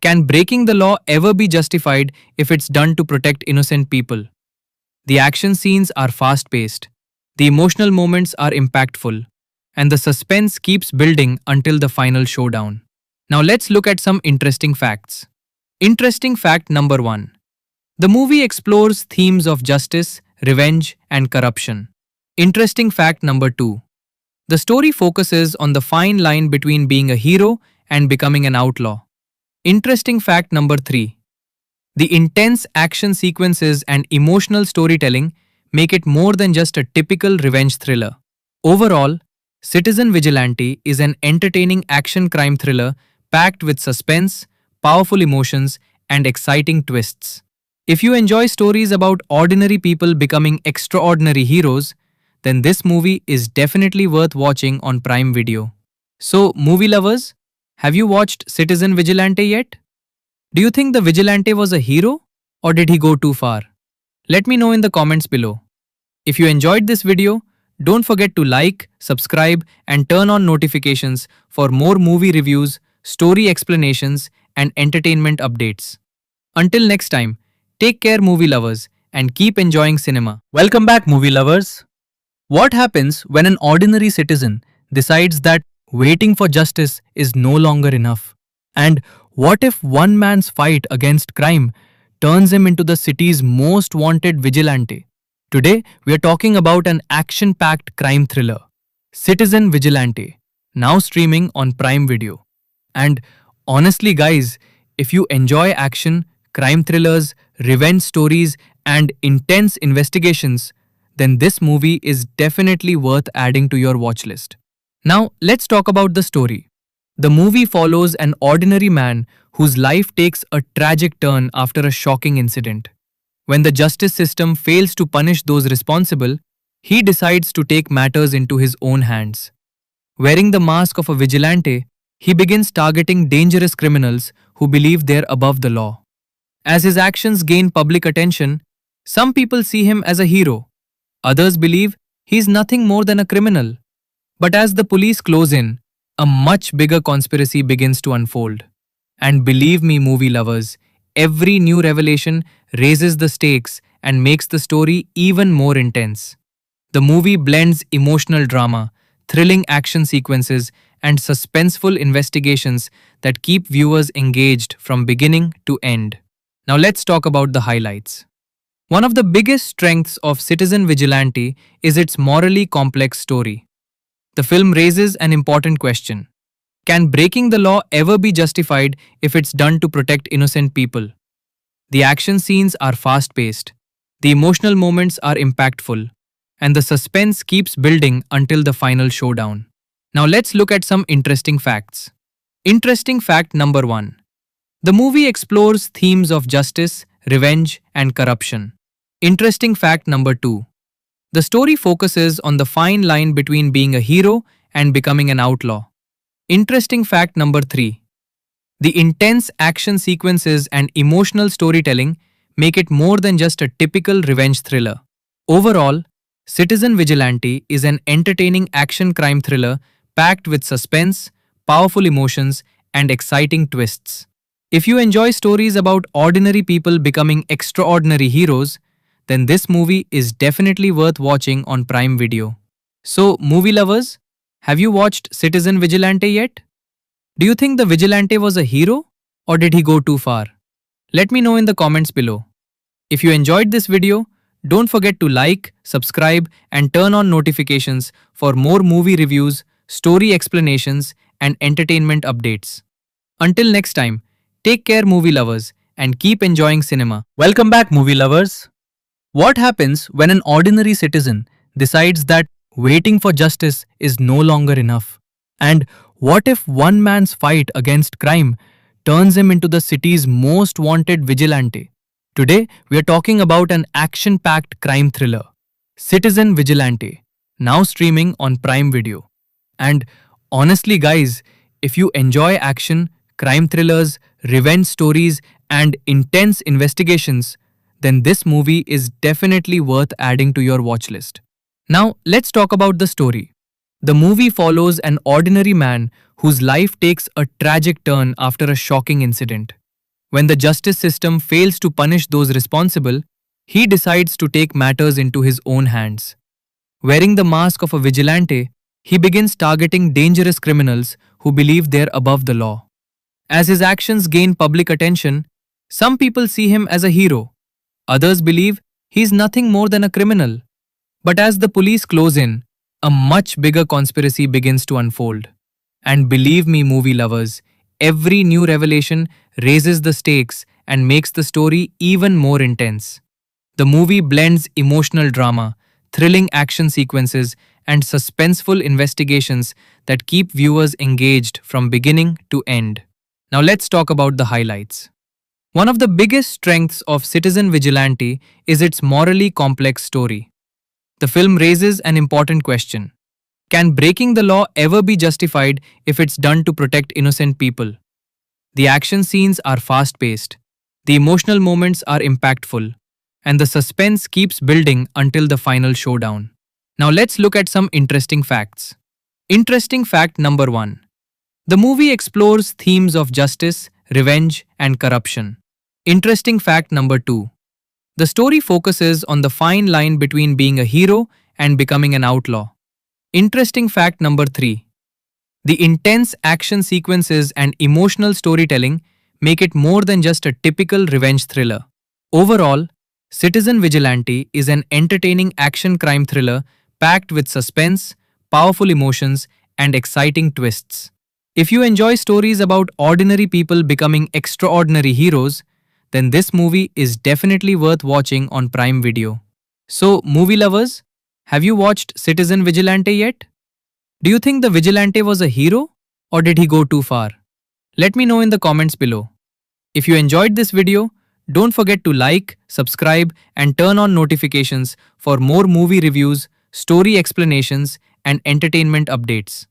B: Can breaking the law ever be justified if it's done to protect innocent people? The action scenes are fast-paced, the emotional moments are impactful, and the suspense keeps building until the final showdown. Now let's look at some interesting facts. Interesting fact number 1. The movie explores themes of justice, revenge, and corruption. Interesting fact number 2. The story focuses on the fine line between being a hero and becoming an outlaw. Interesting fact number 3. The intense action sequences and emotional storytelling make it more than just a typical revenge thriller. Overall, Citizen Vigilante is an entertaining action crime thriller packed with suspense, powerful emotions, and exciting twists. If you enjoy stories about ordinary people becoming extraordinary heroes, then this movie is definitely worth watching on Prime Video. So, movie lovers, have you watched Citizen Vigilante yet? Do you think the vigilante was a hero, or did he go too far? Let me know in the comments below. If you enjoyed this video, don't forget to like, subscribe, and turn on notifications for more movie reviews, story explanations, and entertainment updates. Until next time, take care, movie lovers, and keep enjoying cinema. Welcome back, movie lovers. What happens when an ordinary citizen decides that waiting for justice is no longer enough? And what if one man's fight against crime turns him into the city's most wanted vigilante? Today, we are talking about an action-packed crime thriller, Citizen Vigilante, now streaming on Prime Video. And honestly, guys, if you enjoy action, crime thrillers, revenge stories, and intense investigations, then this movie is definitely worth adding to your watch list. Now, let's talk about the story. The movie follows an ordinary man whose life takes a tragic turn after a shocking incident. When the justice system fails to punish those responsible, he decides to take matters into his own hands. Wearing the mask of a vigilante, he begins targeting dangerous criminals who believe they're above the law. As his actions gain public attention, some people see him as a hero. Others believe he's nothing more than a criminal. But as the police close in, a much bigger conspiracy begins to unfold. And believe me, movie lovers, every new revelation raises the stakes and makes the story even more intense. The movie blends emotional drama, thrilling action sequences, and suspenseful investigations that keep viewers engaged from beginning to end. Now let's talk about the highlights. One of the biggest strengths of Citizen Vigilante is its morally complex story. The film raises an important question. Can breaking the law ever be justified if it's done to protect innocent people? The action scenes are fast-paced,
C: The emotional moments are impactful, and the suspense keeps building until the final showdown. Now let's look at some interesting facts. Interesting fact number 1. The movie explores themes of justice, revenge, and corruption. Interesting fact number 2. The story focuses on the fine line between being a hero and becoming an outlaw. Interesting fact number 3. The intense action sequences and emotional storytelling make it more than just a typical revenge thriller. Overall, Citizen Vigilante is an entertaining action crime thriller packed with suspense, powerful emotions, and exciting twists. If you enjoy stories about ordinary people becoming extraordinary heroes, then this movie is definitely worth watching on Prime Video. So, movie lovers, have you watched Citizen Vigilante yet? Do you think the vigilante was a hero or did he go too far? Let me know in the comments below. If you enjoyed this video, don't forget to like, subscribe, and turn on notifications for more movie reviews, story explanations, and entertainment updates. Until next time, take care, movie lovers, and keep enjoying cinema.
B: Welcome back, movie lovers. What happens when an ordinary citizen decides that waiting for justice is no longer enough? And what if one man's fight against crime turns him into the city's most wanted vigilante? Today, we are talking about an action-packed crime thriller, Citizen Vigilante, now streaming on Prime Video. And honestly, guys, if you enjoy action, crime thrillers, revenge stories, and intense investigations, then this movie is definitely worth adding to your watch list. Now, let's talk about the story. The movie follows an ordinary man whose life takes a tragic turn after a shocking incident. When the justice system fails to punish those responsible, he decides to take matters into his own hands. Wearing the mask of a vigilante, he begins targeting dangerous criminals who believe they're above the law. As his actions gain public attention, some people see him as a hero. Others believe he's nothing more than a criminal. But as the police close in, a much bigger conspiracy begins to unfold. And believe me, movie lovers, every new revelation raises the stakes and makes the story even more intense. The movie blends emotional drama, thrilling action sequences, and suspenseful investigations that keep viewers engaged from beginning to end. Now let's talk about the highlights. One of the biggest strengths of Citizen Vigilante is its morally complex story. The film raises an important question. Can breaking the law ever be justified if it's done to protect innocent people? The action scenes are fast-paced, the emotional moments are impactful, and the suspense keeps building until the final showdown. Now let's look at some interesting facts. Interesting fact number 1. The movie explores themes of justice, revenge, and corruption. Interesting fact number 2. The story focuses on the fine line between being a hero and becoming an outlaw. Interesting fact number 3. The intense action sequences and emotional storytelling make it more than just a typical revenge thriller. Overall, Citizen Vigilante is an entertaining action crime thriller packed with suspense, powerful emotions, and exciting twists. If you enjoy stories about ordinary people becoming extraordinary heroes, then this movie is definitely worth watching on Prime Video. So, movie lovers, have you watched Citizen Vigilante yet? Do you think the vigilante was a hero or did he go too far? Let me know in the comments below. If you enjoyed this video, don't forget to like, subscribe, and turn on notifications for more movie reviews, story explanations, and entertainment updates.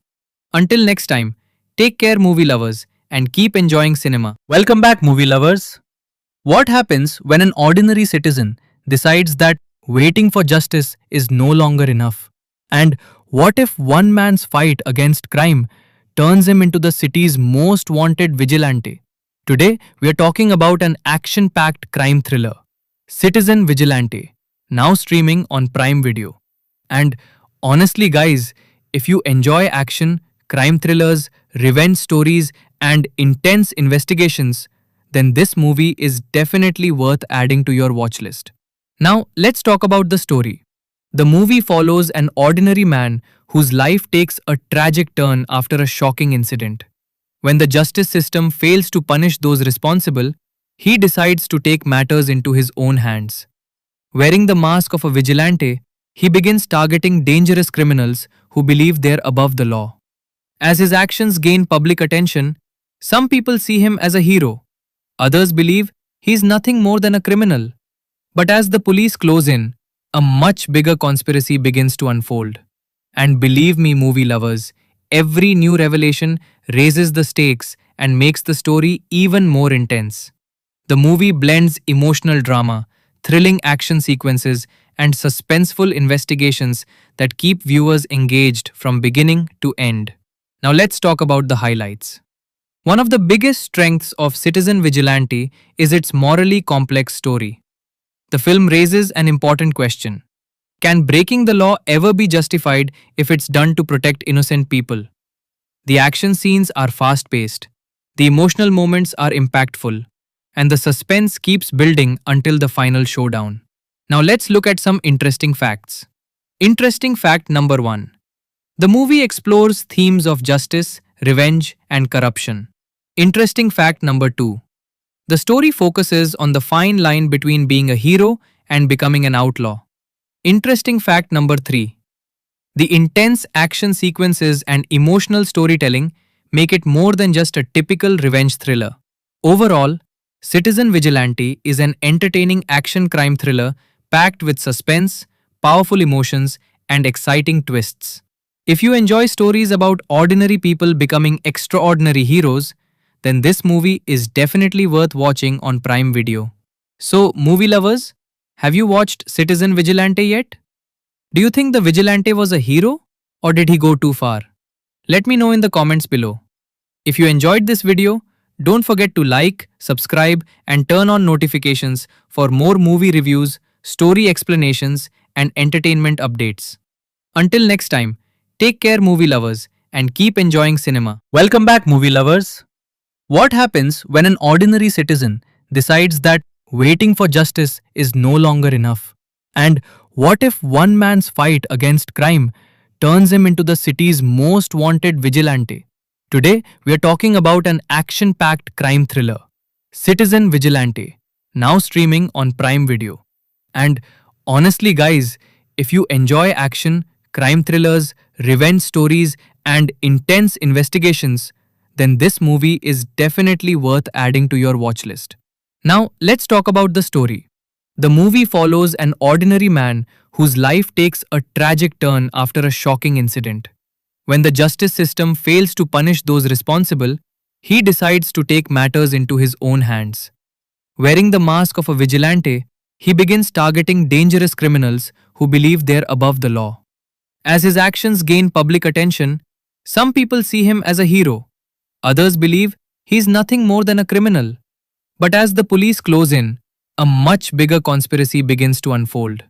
B: Until next time, take care, movie lovers, and keep enjoying cinema. Welcome back, movie lovers. What happens when an ordinary citizen decides that waiting for justice is no longer enough? And what if one man's fight against crime turns him into the city's most wanted vigilante? Today, we are talking about an action-packed crime thriller, Citizen Vigilante, now streaming on Prime Video. And honestly, guys, if you enjoy action, crime thrillers, revenge stories, and intense investigations, then this movie is definitely worth adding to your watch list. Now, let's talk about the story. The movie follows an ordinary man whose life takes a tragic turn after a shocking incident. When the justice system fails to punish those responsible, he decides to take matters into his own hands.
C: Wearing the mask of a vigilante, he begins targeting dangerous criminals who believe they're above the law. As his actions gain public attention, some people see him as a hero. Others believe he's nothing more than a criminal. But as the police close in, a much bigger conspiracy begins to unfold. And believe me, movie lovers, every new revelation raises the stakes and makes the story even more intense. The movie blends emotional drama, thrilling action sequences, and suspenseful investigations that keep viewers engaged from beginning to end. Now let's talk about the highlights. One of the biggest strengths of Citizen Vigilante is its morally complex story. The film raises an important question. Can breaking the law ever be justified if it's done to protect innocent people? The action scenes are fast paced, the emotional moments are impactful, and the suspense keeps building until the final showdown. Now let's look at some interesting facts. Interesting fact number 1. The movie explores themes of justice, revenge, and corruption. Interesting fact number 2. The story focuses on the fine line between being a hero and becoming an outlaw. Interesting fact number 3. The intense action sequences and emotional storytelling make it more than just a typical revenge thriller. Overall, Citizen Vigilante is an entertaining action crime thriller packed with suspense, powerful emotions, and exciting twists. If you enjoy stories about ordinary people becoming extraordinary heroes, then this movie is definitely worth watching on Prime Video. So, movie lovers, have you watched Citizen Vigilante yet? Do you think the vigilante was a hero or did he go too far? Let me know in the comments below. If you enjoyed this video, don't forget to like, subscribe, and turn on notifications for more movie reviews, story explanations, and entertainment updates. Until next time, take care, movie lovers, and keep enjoying cinema.
B: Welcome back, movie lovers. What happens when an ordinary citizen decides that waiting for justice is no longer enough? And what if one man's fight against crime turns him into the city's most wanted vigilante? Today, we are talking about an action-packed crime thriller, Citizen Vigilante, now streaming on Prime Video. And honestly, guys, if you enjoy action, crime thrillers, revenge stories, and intense investigations, then this movie is definitely worth adding to your watch list. Now, let's talk about the story. The movie follows an ordinary man whose life takes a tragic turn after a shocking incident. When the justice system fails to punish those responsible, he decides to take matters into his own hands. Wearing the mask of a vigilante, he begins targeting dangerous criminals who believe they're above the law. As his actions gain public attention, some people see him as a hero. Others believe he's nothing more than a criminal. But as the police close in, a much bigger conspiracy begins to unfold.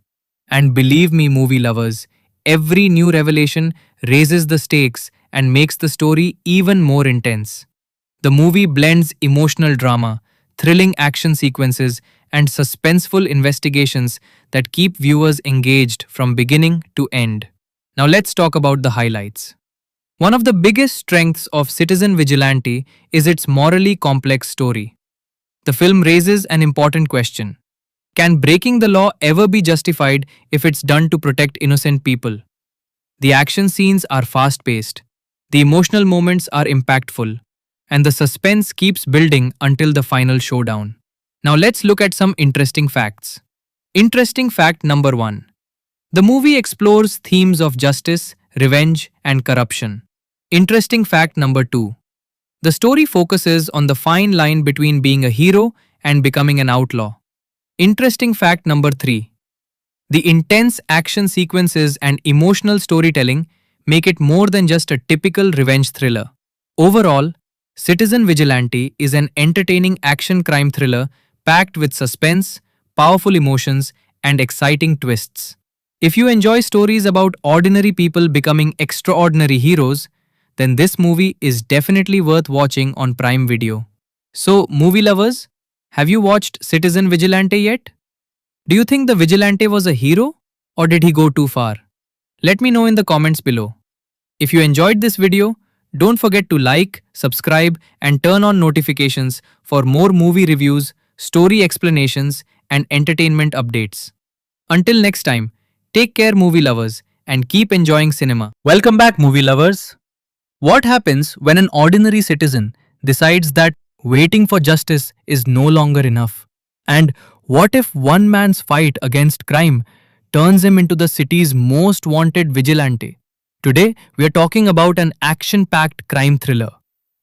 B: And believe me, movie lovers, every new revelation raises the stakes and makes the story even more intense. The movie blends emotional drama, thrilling action sequences, and suspenseful investigations that keep viewers engaged from beginning to end. Now let's talk about the highlights. One of the biggest strengths of Citizen Vigilante is its morally complex story. The film raises an important question. Can breaking the law ever be justified if it's done to protect innocent people? The action scenes are fast-paced, the emotional moments are impactful, and the suspense keeps building until the final showdown. Now let's look at some interesting facts. Interesting fact number 1. The movie explores themes of justice, revenge, and corruption. Interesting fact number 2. The story focuses on the fine line between being a hero and becoming an outlaw. Interesting fact number 3. The intense action sequences and emotional storytelling make it more than just a typical revenge thriller. Overall, Citizen Vigilante is an entertaining action crime thriller packed with suspense, powerful emotions, and exciting twists. If you enjoy stories about ordinary people becoming extraordinary heroes, then this movie is definitely worth watching on Prime Video. So, movie lovers, have you watched Citizen Vigilante yet? Do you think the vigilante was a hero or did he go too far? Let me know in the comments below. If you enjoyed this video, don't forget to like, subscribe, and turn on notifications for more movie reviews, story explanations, and entertainment updates.
C: Until next time, take care, movie lovers, and keep enjoying cinema.
B: Welcome back, movie lovers. What happens when an ordinary citizen decides that waiting for justice is no longer enough? And what if one man's fight against crime turns him into the city's most wanted vigilante? Today, we are talking about an action packed crime thriller,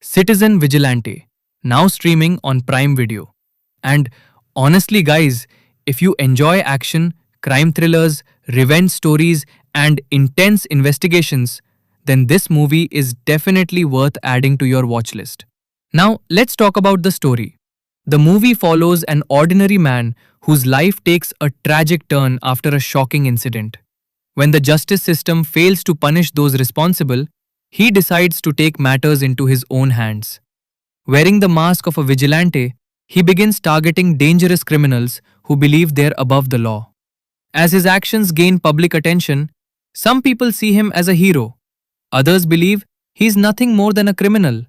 B: Citizen Vigilante, now streaming on Prime Video. And honestly, guys, if you enjoy action, crime thrillers, revenge stories, and intense investigations, then this movie is definitely worth adding to your watch list. Now, let's talk about the story. The movie follows an ordinary man whose life takes a tragic turn after a shocking incident. When the justice system fails to punish those responsible, he decides to take matters into his own hands. Wearing the mask of a vigilante, he begins targeting dangerous criminals who believe they're above the law. As his actions gain public attention, some people see him as a hero. Others believe he's nothing more than a criminal.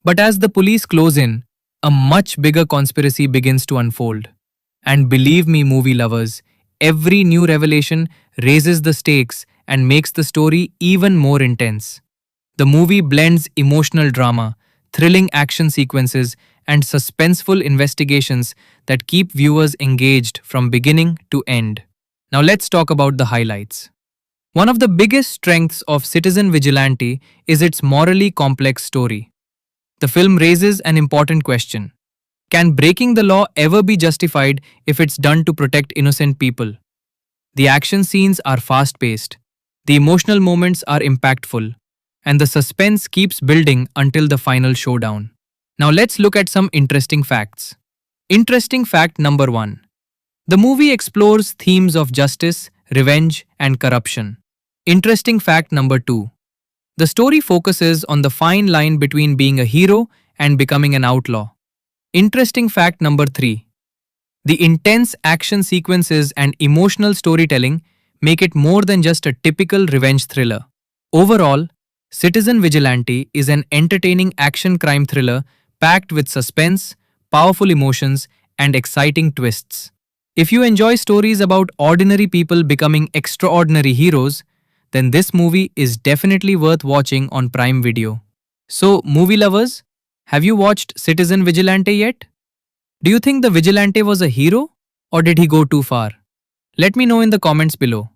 B: But as the police close in, a much bigger conspiracy begins to unfold. And believe me, movie lovers, every new revelation raises the stakes and makes the story even more intense. The movie blends emotional drama, thrilling action sequences, and suspenseful investigations that keep viewers engaged from beginning to end. Now let's talk about the highlights. One of the biggest strengths of Citizen Vigilante is its morally complex story. The film raises an important question. Can breaking the law ever be justified if it's done to protect innocent people? The action scenes are fast-paced, the emotional moments are impactful, and the suspense keeps building until the final showdown. Now let's look at some interesting facts. Interesting fact number 1. The movie explores themes of justice, revenge, and corruption. Interesting fact number 2. The story focuses on the fine line between being a hero and becoming an outlaw. Interesting fact number 3. The intense action sequences and emotional storytelling make it more than just a typical revenge thriller. Overall, Citizen Vigilante is an entertaining action crime thriller packed with suspense, powerful emotions, and exciting twists. If you enjoy stories about ordinary people becoming extraordinary heroes, then this movie is definitely worth watching on Prime Video. So, movie lovers, have you watched Citizen Vigilante yet? Do you think the vigilante was a hero or did he go too far? Let me know in the comments below.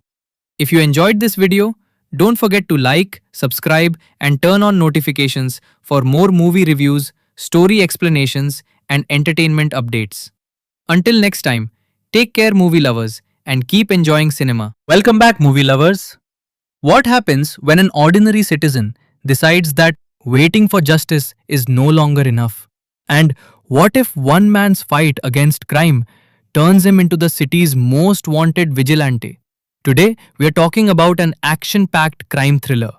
B: If you enjoyed this video, don't forget to like, subscribe, and turn on notifications for more movie reviews, story explanations, and entertainment updates. Until next time, take care, movie lovers, and keep enjoying cinema. Welcome back, movie lovers. What happens when an ordinary citizen decides that waiting for justice is no longer enough? And what if one man's fight against crime turns him into the city's most wanted vigilante? Today, we are talking about an action-packed crime thriller,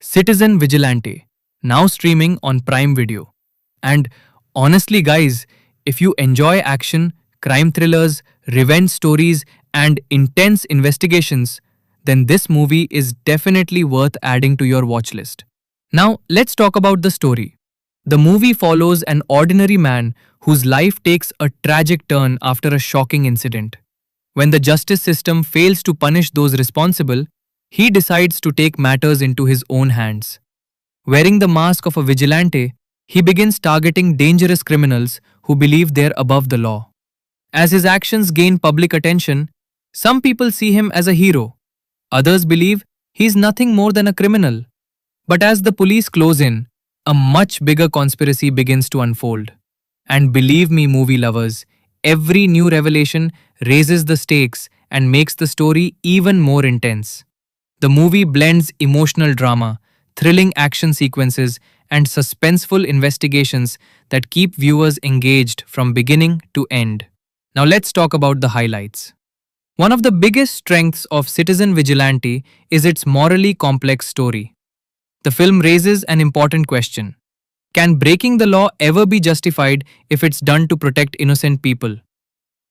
B: Citizen Vigilante, now streaming on Prime Video. And honestly, guys, if you enjoy action, crime thrillers, revenge stories, and intense investigations, then this movie is definitely worth adding to your watch list. Now, let's talk about the story. The movie follows an ordinary man whose life takes a tragic turn after a shocking incident. When the justice system fails to punish those responsible, he decides to take matters into his own hands. Wearing the mask of a vigilante, he begins targeting dangerous criminals who believe they're above the law. As his actions gain public attention, some people see him as a hero. Others believe he's nothing more than a criminal. But as the police close in, a much bigger conspiracy begins to unfold. And believe me, movie lovers, every new revelation raises the stakes and makes the story even more intense. The movie blends emotional drama, thrilling action sequences, and suspenseful investigations that keep viewers engaged from beginning to end. Now let's talk about the highlights. One of the biggest strengths of Citizen Vigilante is its morally complex story. The film raises an important question. Can breaking the law ever be justified if it's done to protect innocent people?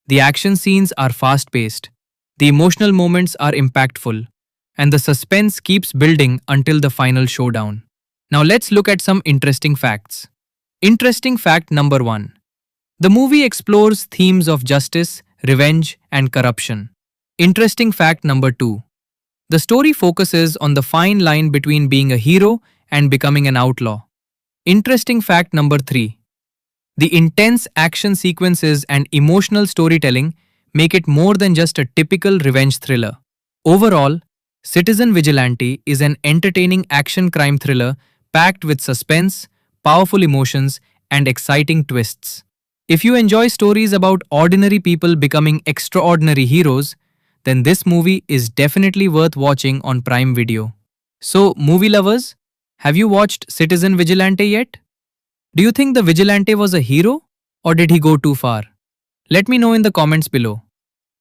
B: The action scenes are fast-paced, the emotional moments are impactful, and the suspense keeps building until the final showdown. Now let's look at some interesting facts. Interesting fact number 1. The movie explores themes of justice, revenge, and corruption.
C: Interesting fact number 2. The story focuses on the fine line between being a hero and becoming an outlaw. Interesting fact number 3. The intense action sequences and emotional storytelling make it more than just a typical revenge thriller. Overall, Citizen Vigilante is an entertaining action crime thriller packed with suspense, powerful emotions, and exciting twists. If you enjoy stories about ordinary people becoming extraordinary heroes, then this movie is definitely worth watching on Prime Video. So, movie lovers, have you watched Citizen Vigilante yet? Do you think the vigilante was a hero or did he go too far? Let me know in the comments below.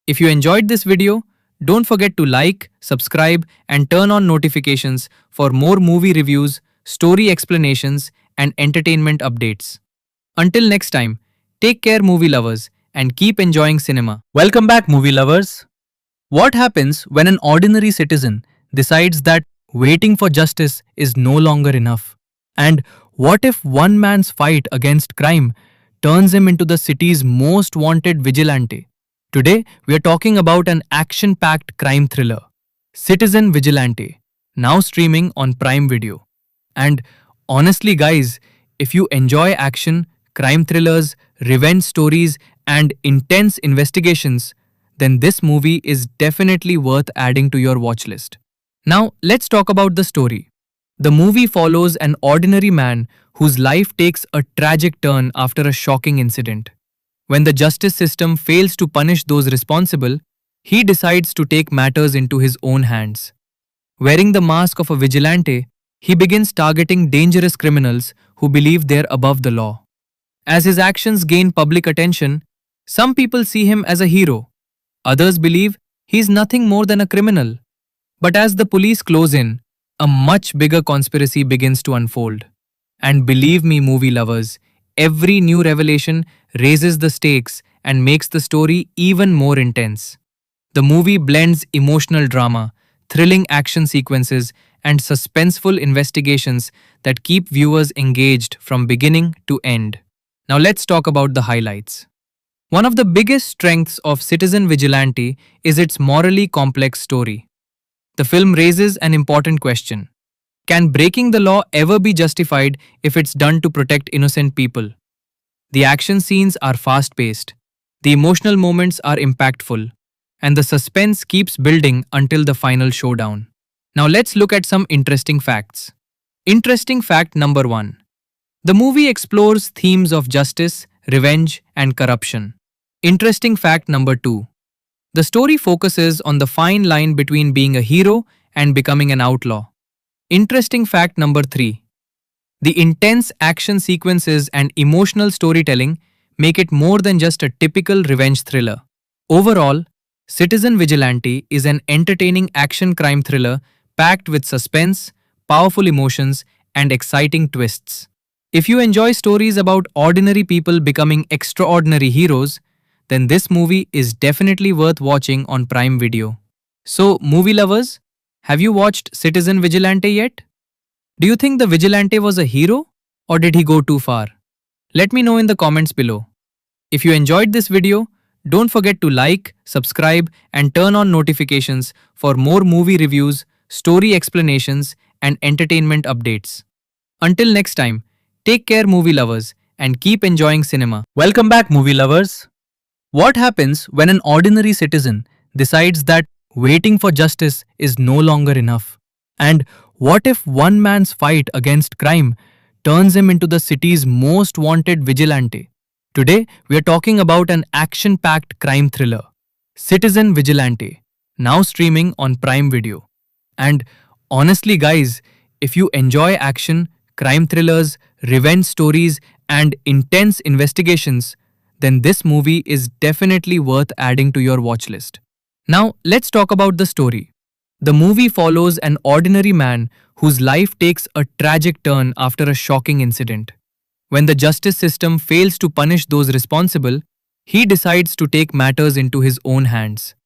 C: If you enjoyed this video, don't forget to like, subscribe, and turn on notifications for more movie reviews, story explanations, and entertainment updates. Until next time, take care, movie lovers, and keep enjoying cinema.
B: Welcome back, movie lovers. What happens when an ordinary citizen decides that waiting for justice is no longer enough? And what if one man's fight against crime turns him into the city's most wanted vigilante? Today, we are talking about an action-packed crime thriller, Citizen Vigilante, now streaming on Prime Video. And honestly, guys, if you enjoy action, crime thrillers, revenge stories, and intense investigations, then this movie is definitely worth adding to your watch list. Now, let's talk about the story. The movie follows an ordinary man whose life takes a tragic turn after a shocking incident. When the justice system fails to punish those responsible, he decides to take matters into his own hands. Wearing the mask of a vigilante, he begins targeting dangerous criminals who believe they're above the law. As his actions gain public attention, some people see him as a hero. Others believe he's nothing more than a criminal. But as the police close in, a much bigger conspiracy begins to unfold. And believe me, movie lovers, every new revelation raises the stakes and makes the story even more intense. The movie blends emotional drama, thrilling action sequences, and suspenseful investigations that keep viewers engaged from beginning to end. Now let's talk about the highlights. One of the biggest strengths of Citizen Vigilante is its morally complex story. The film raises an important question. Can breaking the law ever be justified if it's done to protect innocent people? The action scenes are fast-paced, the emotional moments are impactful, and the suspense keeps building until the final showdown. Now let's look at some interesting facts. Interesting fact number 1. The movie explores themes of justice, revenge, and corruption. Interesting fact number 2. The story focuses on the fine line between being a hero and becoming an outlaw. Interesting fact number 3. The intense action sequences and emotional storytelling make it more than just a typical revenge thriller. Overall, Citizen Vigilante is an entertaining action crime thriller packed with suspense, powerful emotions, and exciting twists. If you enjoy stories about ordinary people becoming extraordinary heroes, then this movie is definitely worth watching on Prime Video. So, movie lovers, have you watched Citizen Vigilante yet? Do you think the vigilante was a hero or did he go too far? Let me know in the comments below. If you enjoyed this video, don't forget to like, subscribe, and turn on notifications for more movie reviews, story explanations, and entertainment updates. Until next time, take care, movie lovers, and keep enjoying cinema. Welcome back, movie lovers. What happens when an ordinary citizen decides that waiting for justice is no longer enough? And what if one man's fight against crime turns him into the city's most wanted vigilante? Today, we are talking about an action-packed crime thriller, Citizen Vigilante, now streaming on Prime Video. And honestly, guys, if you enjoy action, crime thrillers, revenge stories, and intense investigations, then this movie is definitely worth adding to your watch list. Now, let's talk about the story. The movie follows an ordinary man whose life takes a tragic turn after a shocking incident. When the justice system fails to punish those responsible, he decides to take matters into his own hands.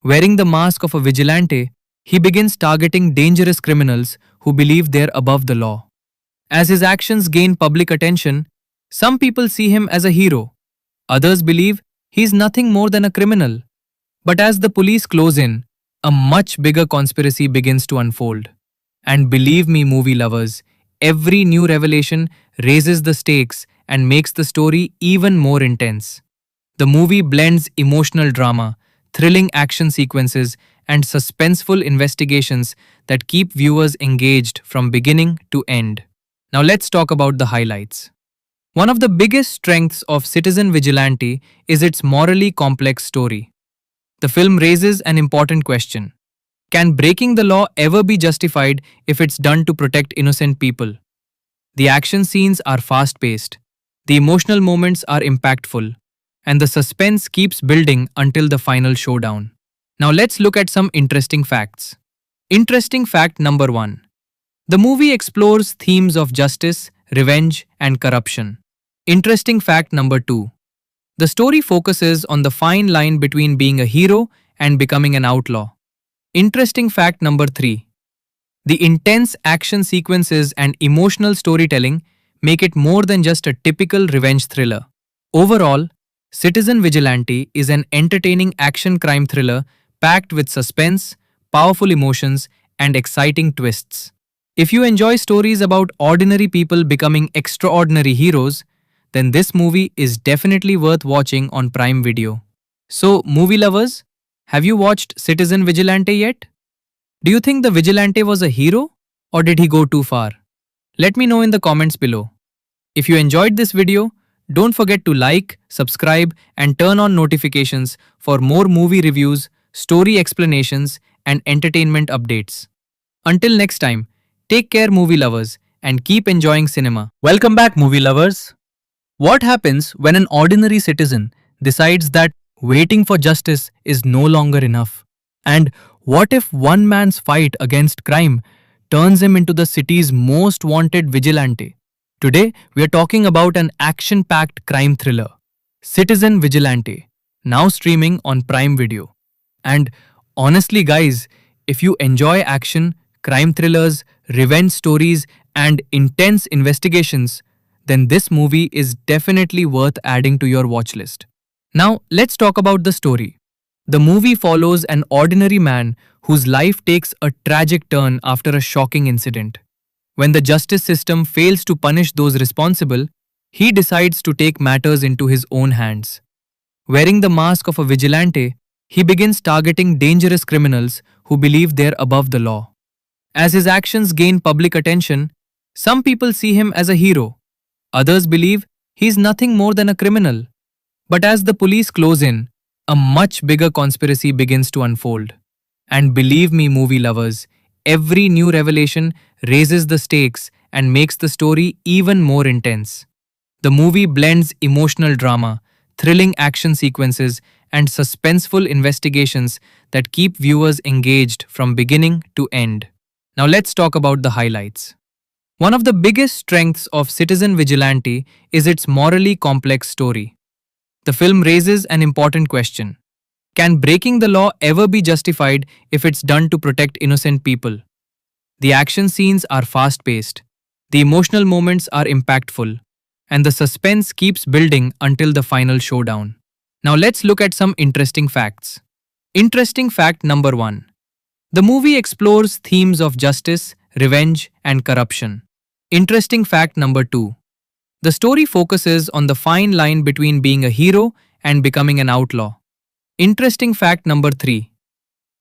B: Wearing the mask of a vigilante, he begins targeting dangerous criminals who believe they're above the law. As his actions gain public attention, some people see him as a hero. Others believe he's nothing more than a criminal.
C: But as the police close in, a much bigger conspiracy begins to unfold. And believe me, movie lovers, every new revelation raises the stakes and makes the story even more intense. The movie blends emotional drama, thrilling action sequences, and suspenseful investigations that keep viewers engaged from beginning to end. Now let's talk about the highlights. One of the biggest strengths of Citizen Vigilante is its morally complex story. The film raises an important question. Can breaking the law ever be justified if it's done to protect innocent people? The action scenes are fast paced, the emotional moments are impactful, and the suspense keeps building until the final showdown. Now let's look at some interesting facts. Interesting fact number 1. The movie explores themes of justice, revenge, and corruption. Interesting fact number 2. The story focuses on the fine line between being a hero and becoming an outlaw. Interesting fact number 3. The intense action sequences and emotional storytelling make it more than just a typical revenge thriller. Overall, Citizen Vigilante is an entertaining action crime thriller packed with suspense, powerful emotions, and exciting twists. If you enjoy stories about ordinary people becoming extraordinary heroes, then this movie is definitely worth watching on Prime Video. So, movie lovers, have you watched Citizen Vigilante yet? Do you think the Vigilante was a hero or did he go too far? Let me know in the comments below. If you enjoyed this video, don't forget to like, subscribe, and turn on notifications for more movie reviews, story explanations, and entertainment updates. Until next time, take care, movie lovers, and keep enjoying cinema.
B: Welcome back, movie lovers. What happens when an ordinary citizen decides that waiting for justice is no longer enough? And what if one man's fight against crime turns him into the city's most wanted vigilante? Today, we are talking about an action-packed crime thriller, Citizen Vigilante, now streaming on Prime Video. And honestly, guys, if you enjoy action, crime thrillers, revenge stories, and intense investigations, then this movie is definitely worth adding to your watch list. Now, let's talk about the story. The movie follows an ordinary man whose life takes a tragic turn after a shocking incident. When the justice system fails to punish those responsible, he decides to take matters into his own hands. Wearing the mask of a vigilante, he begins targeting dangerous criminals who believe they're above the law. As his actions gain public attention, some people see him as a hero. Others believe he's nothing more than a criminal. But as the police close in, a much bigger conspiracy begins to unfold. And believe me, movie lovers, every new revelation raises the stakes and makes the story even more intense. The movie blends emotional drama, thrilling action sequences, and suspenseful investigations that keep viewers engaged from beginning to end. Now let's talk about the highlights. One of the biggest strengths of Citizen Vigilante is its morally complex story. The film raises an important question. Can breaking the law ever be justified if it's done to protect innocent people? The action scenes are fast-paced, the emotional moments are impactful, and the suspense keeps building until the final showdown. Now let's look at some interesting facts. Interesting fact number 1. The movie explores themes of justice, revenge, and corruption. Interesting fact number 2. The story focuses on the fine line between being a hero and becoming an outlaw. Interesting fact number 3.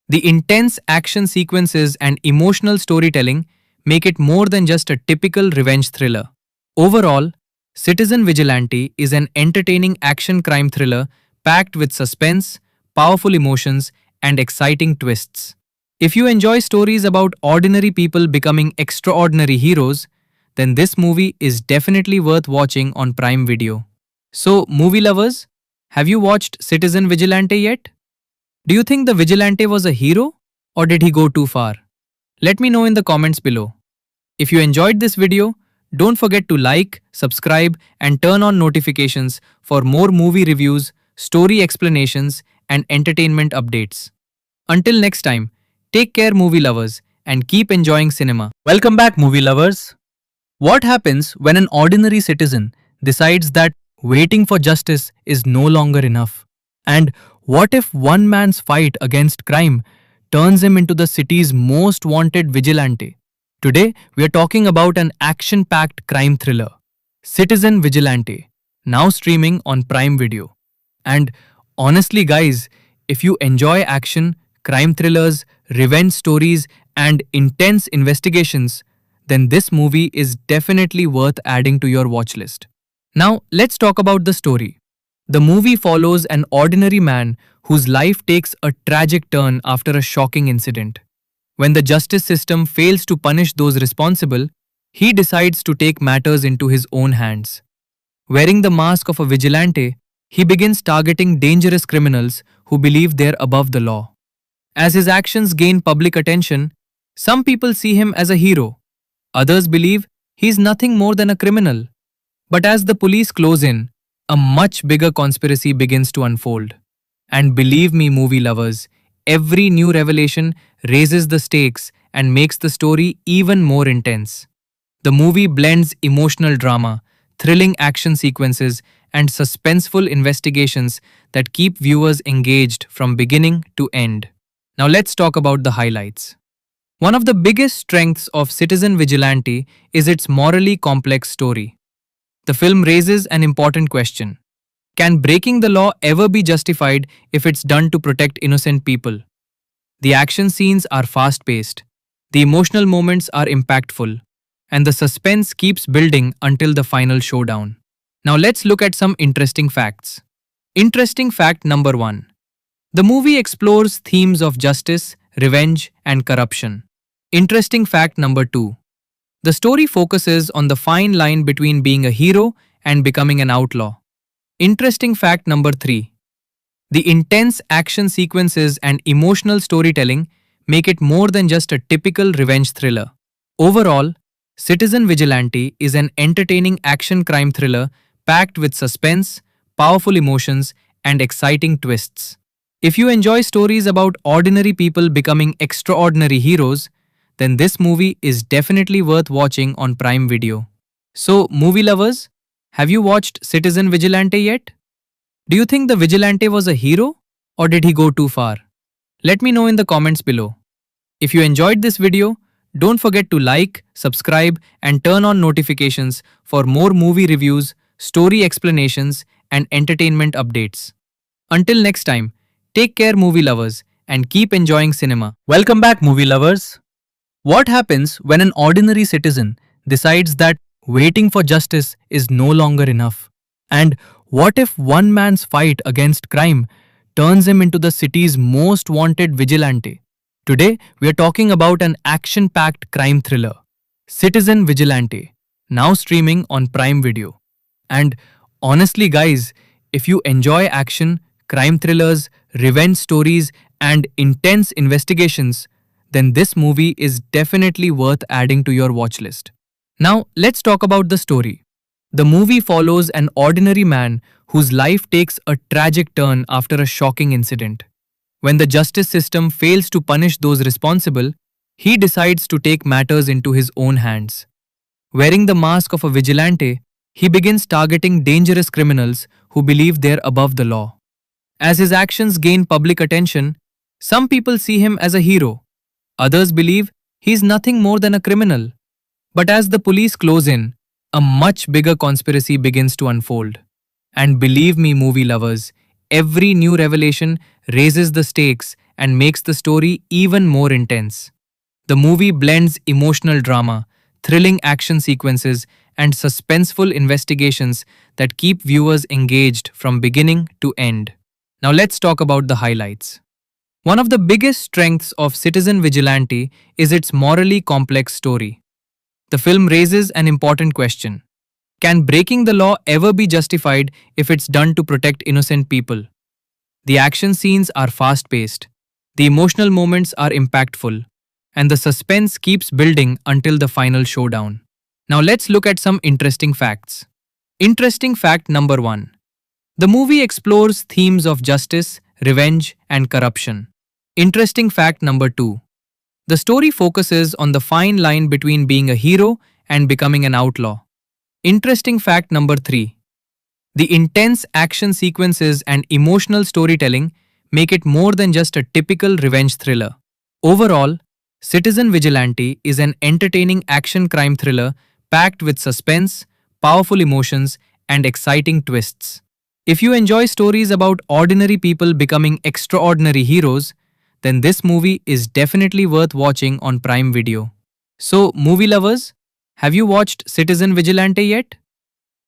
B: The intense action sequences and emotional storytelling make it more than just a typical revenge thriller. Overall, Citizen Vigilante is an entertaining action crime thriller packed with suspense, powerful emotions, and exciting twists. If you enjoy stories about ordinary people becoming extraordinary heroes, then this movie is definitely worth watching on Prime Video. So, movie lovers, have you watched Citizen Vigilante yet? Do you think the Vigilante was a hero or did he go too far? Let me know in the comments below. If you enjoyed this video, don't forget to like, subscribe, and turn on notifications for more movie reviews, story explanations, and entertainment updates. Until next time, take care, movie lovers, and keep enjoying cinema. Welcome back, movie lovers. What happens when an ordinary citizen decides that waiting for justice is no longer enough? And what if one man's fight against crime turns him into the city's most wanted vigilante? Today, we are talking about an action packed crime thriller, Citizen Vigilante, now streaming on Prime Video. And honestly, guys, if you enjoy action, crime thrillers, revenge stories, and intense investigations, then this movie is definitely worth adding to your watch list. Now, let's talk about the story. The movie follows an ordinary man whose life takes a tragic turn after a shocking incident. When the justice system fails to punish those responsible, he decides to take matters into his own hands. Wearing the mask of a vigilante, he begins targeting dangerous criminals who believe they're above the law. As his actions gain public attention, some people see him as a hero. Others believe he's nothing more than a criminal. But as the police close in, a much bigger conspiracy begins to unfold. And believe me, movie lovers, every new revelation raises the stakes and makes the story even more intense. The movie blends emotional drama, thrilling action sequences, and suspenseful investigations that keep viewers engaged from beginning to end. Now let's talk about the highlights. One of the biggest strengths of Citizen Vigilante is its morally complex story. The film raises an important question. Can breaking the law ever be justified if it's done to protect innocent people? The action scenes are fast-paced, the emotional moments are impactful, and the suspense keeps building until the final showdown. Now let's look at some interesting facts. Interesting fact number 1. The movie explores themes of justice, revenge, and corruption. Interesting fact number 2. The story focuses on the fine line between being a hero and becoming an outlaw. Interesting fact number 3. The intense action sequences and emotional storytelling make it more than just a typical revenge thriller. Overall, Citizen Vigilante is an entertaining action crime thriller packed with suspense, powerful emotions, and exciting twists. If you enjoy stories about ordinary people becoming extraordinary heroes, then this movie is definitely worth watching on Prime Video. So, movie lovers, have you watched Citizen Vigilante yet? Do you think the vigilante was a hero, or did he go too far? Let me know in the comments below. If you enjoyed this video, don't forget to like, subscribe, and turn on notifications for more movie reviews, story explanations, and entertainment updates. Until next time, take care, movie lovers, and keep enjoying cinema.
C: Welcome back, movie lovers. What happens when an ordinary citizen decides that waiting for justice is no longer enough? And what if one man's fight against crime turns him into the city's most wanted vigilante? Today, we are talking about an action-packed crime thriller, Citizen Vigilante, now streaming on Prime Video. And honestly, guys, if you enjoy action, crime thrillers, revenge stories, and intense investigations, then this movie is definitely worth adding to your watch list. Now, let's talk about the story. The movie follows an ordinary man whose life takes a tragic turn after a shocking incident. When the justice system fails to punish those responsible, he decides to take matters into his own hands. Wearing the mask of a vigilante, he begins targeting dangerous criminals who believe they're above the law. As his actions gain public attention, some people see him as a hero. Others believe he's nothing more than a criminal. But as the police close in, a much bigger conspiracy begins to unfold. And believe me, movie lovers, every new revelation raises the stakes and makes the story even more intense. The movie blends emotional drama, thrilling action sequences, and suspenseful investigations that keep viewers engaged from beginning to end. Now let's talk about the highlights. One of the biggest strengths of Citizen Vigilante is its morally complex story. The film raises an important question. Can breaking the law ever be justified if it's done to protect innocent people? The action scenes are fast-paced, the emotional moments are impactful, and the suspense keeps building until the final showdown. Now let's look at some interesting facts. Interesting fact number 1. The movie explores themes of justice, revenge, and corruption. Interesting fact number 2. The story focuses on the fine line between being a hero and becoming an outlaw. Interesting fact number 3. The intense action sequences and emotional storytelling make it more than just a typical revenge thriller. Overall, Citizen Vigilante is an entertaining action crime thriller packed with suspense, powerful emotions, and exciting twists. If you enjoy stories about ordinary people becoming extraordinary heroes, then this movie is definitely worth watching on Prime Video. So, movie lovers, have you watched Citizen Vigilante yet?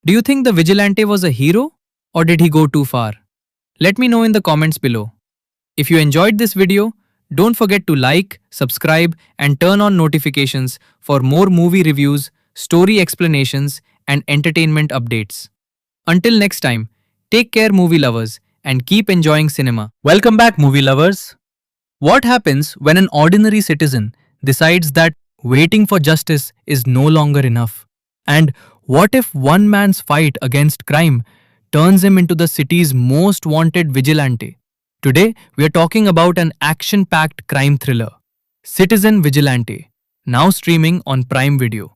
C: Do you think the vigilante was a hero or did he go too far? Let me know in the comments below. If you enjoyed this video, don't forget to like, subscribe, and turn on notifications for more movie reviews, story explanations, and entertainment updates. Until next time, take care, movie lovers, and keep enjoying cinema.
B: Welcome back, movie lovers. What happens when an ordinary citizen decides that waiting for justice is no longer enough? And what if one man's fight against crime turns him into the city's most wanted vigilante? Today, we are talking about an action packed crime thriller, Citizen Vigilante, now streaming on Prime Video.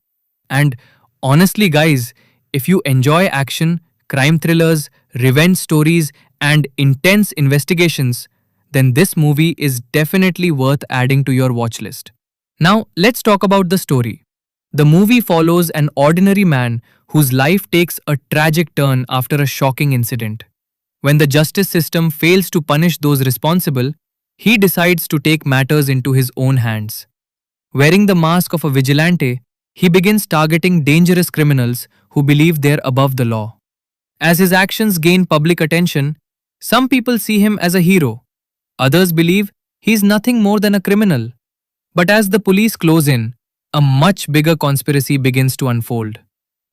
B: And honestly, guys, if you enjoy action, crime thrillers, revenge stories, and intense investigations, then this movie is definitely worth adding to your watch list. Now, let's talk about the story. The movie follows an ordinary man whose life takes a tragic turn after a shocking incident. When the justice system fails to punish those responsible, he decides to take matters into his own hands. Wearing the mask of a vigilante, he begins targeting dangerous criminals who believe they're above the law. As his actions gain public attention, some people see him as a hero. Others believe he's nothing more than a criminal. But as the police close in, a much bigger conspiracy begins to unfold.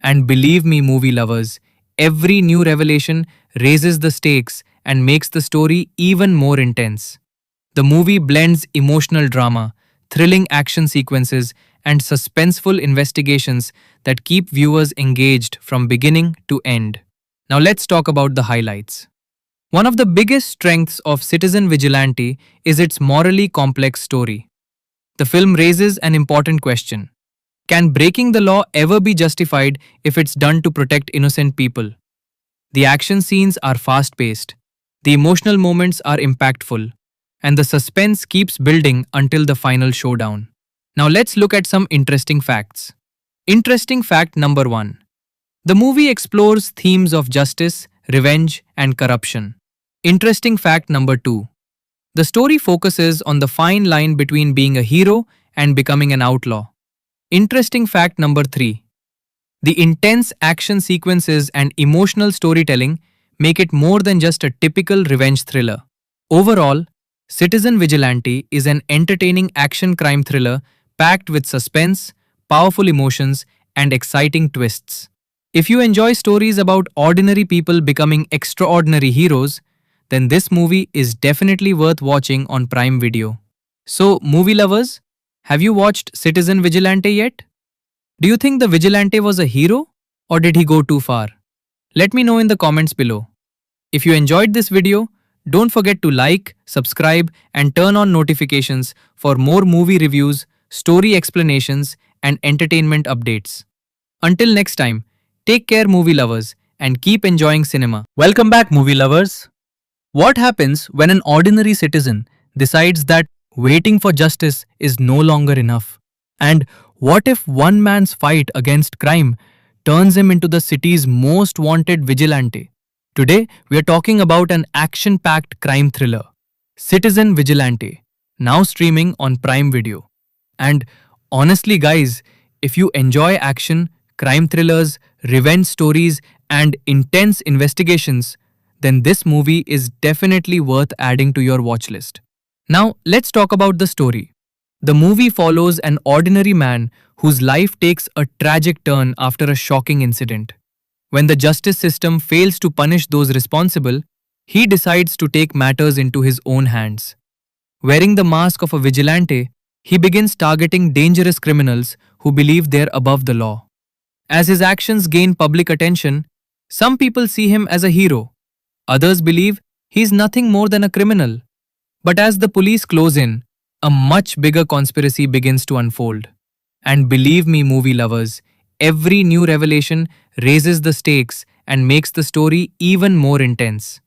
B: And believe me, movie lovers, every new revelation raises the stakes and makes the story even more intense. The movie blends emotional drama, thrilling action sequences, and suspenseful investigations that keep viewers engaged from beginning to end. Now let's talk about the highlights. One of the biggest strengths of Citizen Vigilante is its morally complex story. The film raises an important question. Can breaking the law ever be justified if it's done to protect innocent people? The action scenes are fast-paced, the emotional moments are impactful, and the suspense keeps building until the final showdown. Now let's look at some interesting facts. Interesting fact number 1. The movie explores themes of justice, revenge, and corruption. Interesting fact number 2. The story focuses on the fine line between being a hero and becoming an outlaw. Interesting fact number 3. The intense action sequences and emotional storytelling make it more than just a typical revenge thriller. Overall, Citizen Vigilante is an entertaining action crime thriller packed with suspense, powerful emotions, and exciting twists. If you enjoy stories about ordinary people becoming extraordinary heroes, then this movie is definitely worth watching on Prime Video. So, movie lovers, have you watched Citizen Vigilante yet? Do you think the vigilante was a hero or did he go too far? Let me know in the comments below. If you enjoyed this video, don't forget to like, subscribe, and turn on notifications for more movie reviews, story explanations, and entertainment updates. Until next time, take care, movie lovers, and keep enjoying cinema. Welcome back, movie lovers. What happens when an ordinary citizen decides that waiting for justice is no longer enough? And what if one man's fight against crime turns him into the city's most wanted vigilante? Today, we are talking about an action-packed crime thriller, Citizen Vigilante, now streaming on Prime Video. And honestly, guys, if you enjoy action, crime thrillers, revenge stories, and intense investigations, then this movie is definitely worth adding to your watch list. Now, let's talk about the story. The movie follows an ordinary man whose life takes a tragic turn after a shocking incident. When the justice system fails to punish those responsible, he decides to take matters into his own hands. Wearing the mask of a vigilante, he begins targeting dangerous criminals who believe they're above the law. As his actions gain public attention, some people see him as a hero. Others believe he's nothing more than a criminal. But as the police close in, a much bigger conspiracy begins to unfold. And believe me, movie lovers, every new revelation raises the stakes and makes the story even more intense.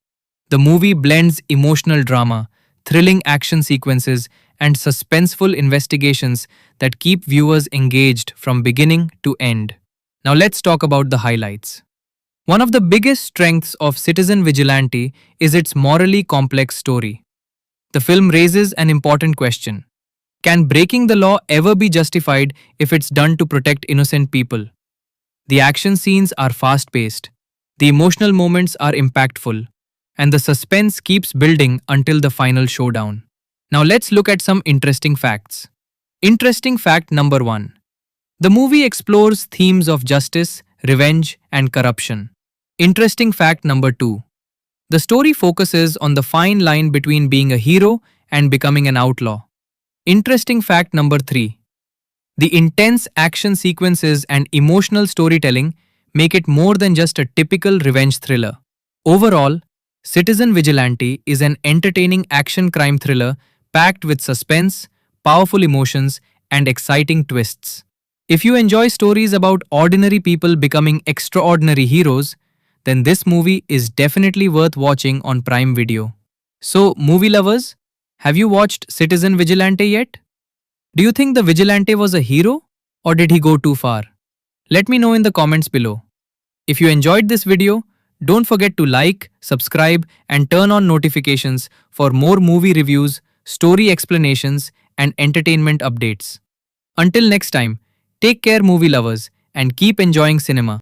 C: The movie blends emotional drama, thrilling action sequences, and suspenseful investigations that keep viewers engaged from beginning to end. Now let's talk about the highlights. One of the biggest strengths of Citizen Vigilante is its morally complex story. The film raises an important question. Can breaking the law ever be justified if it's done to protect innocent people? The action scenes are fast paced, the emotional moments are impactful, and the suspense keeps building until the final showdown. Now let's look at some interesting facts. Interesting fact number 1. The movie explores themes of justice, revenge, and corruption. Interesting fact number 2. The story focuses on the fine line between being a hero and becoming an outlaw. Interesting fact number 3. The intense action sequences and emotional storytelling make it more than just a typical revenge thriller. Overall, Citizen Vigilante is an entertaining action crime thriller packed with suspense, powerful emotions, and exciting twists. If you enjoy stories about ordinary people becoming extraordinary heroes, then this movie is definitely worth watching on Prime Video. So, movie lovers, have you watched Citizen Vigilante yet? Do you think the Vigilante was a hero, or did he go too far? Let me know in the comments below. If you enjoyed this video, don't forget to like, subscribe, and turn on notifications for more movie reviews, story explanations, and entertainment updates. Until next time, take care movie lovers and keep enjoying cinema.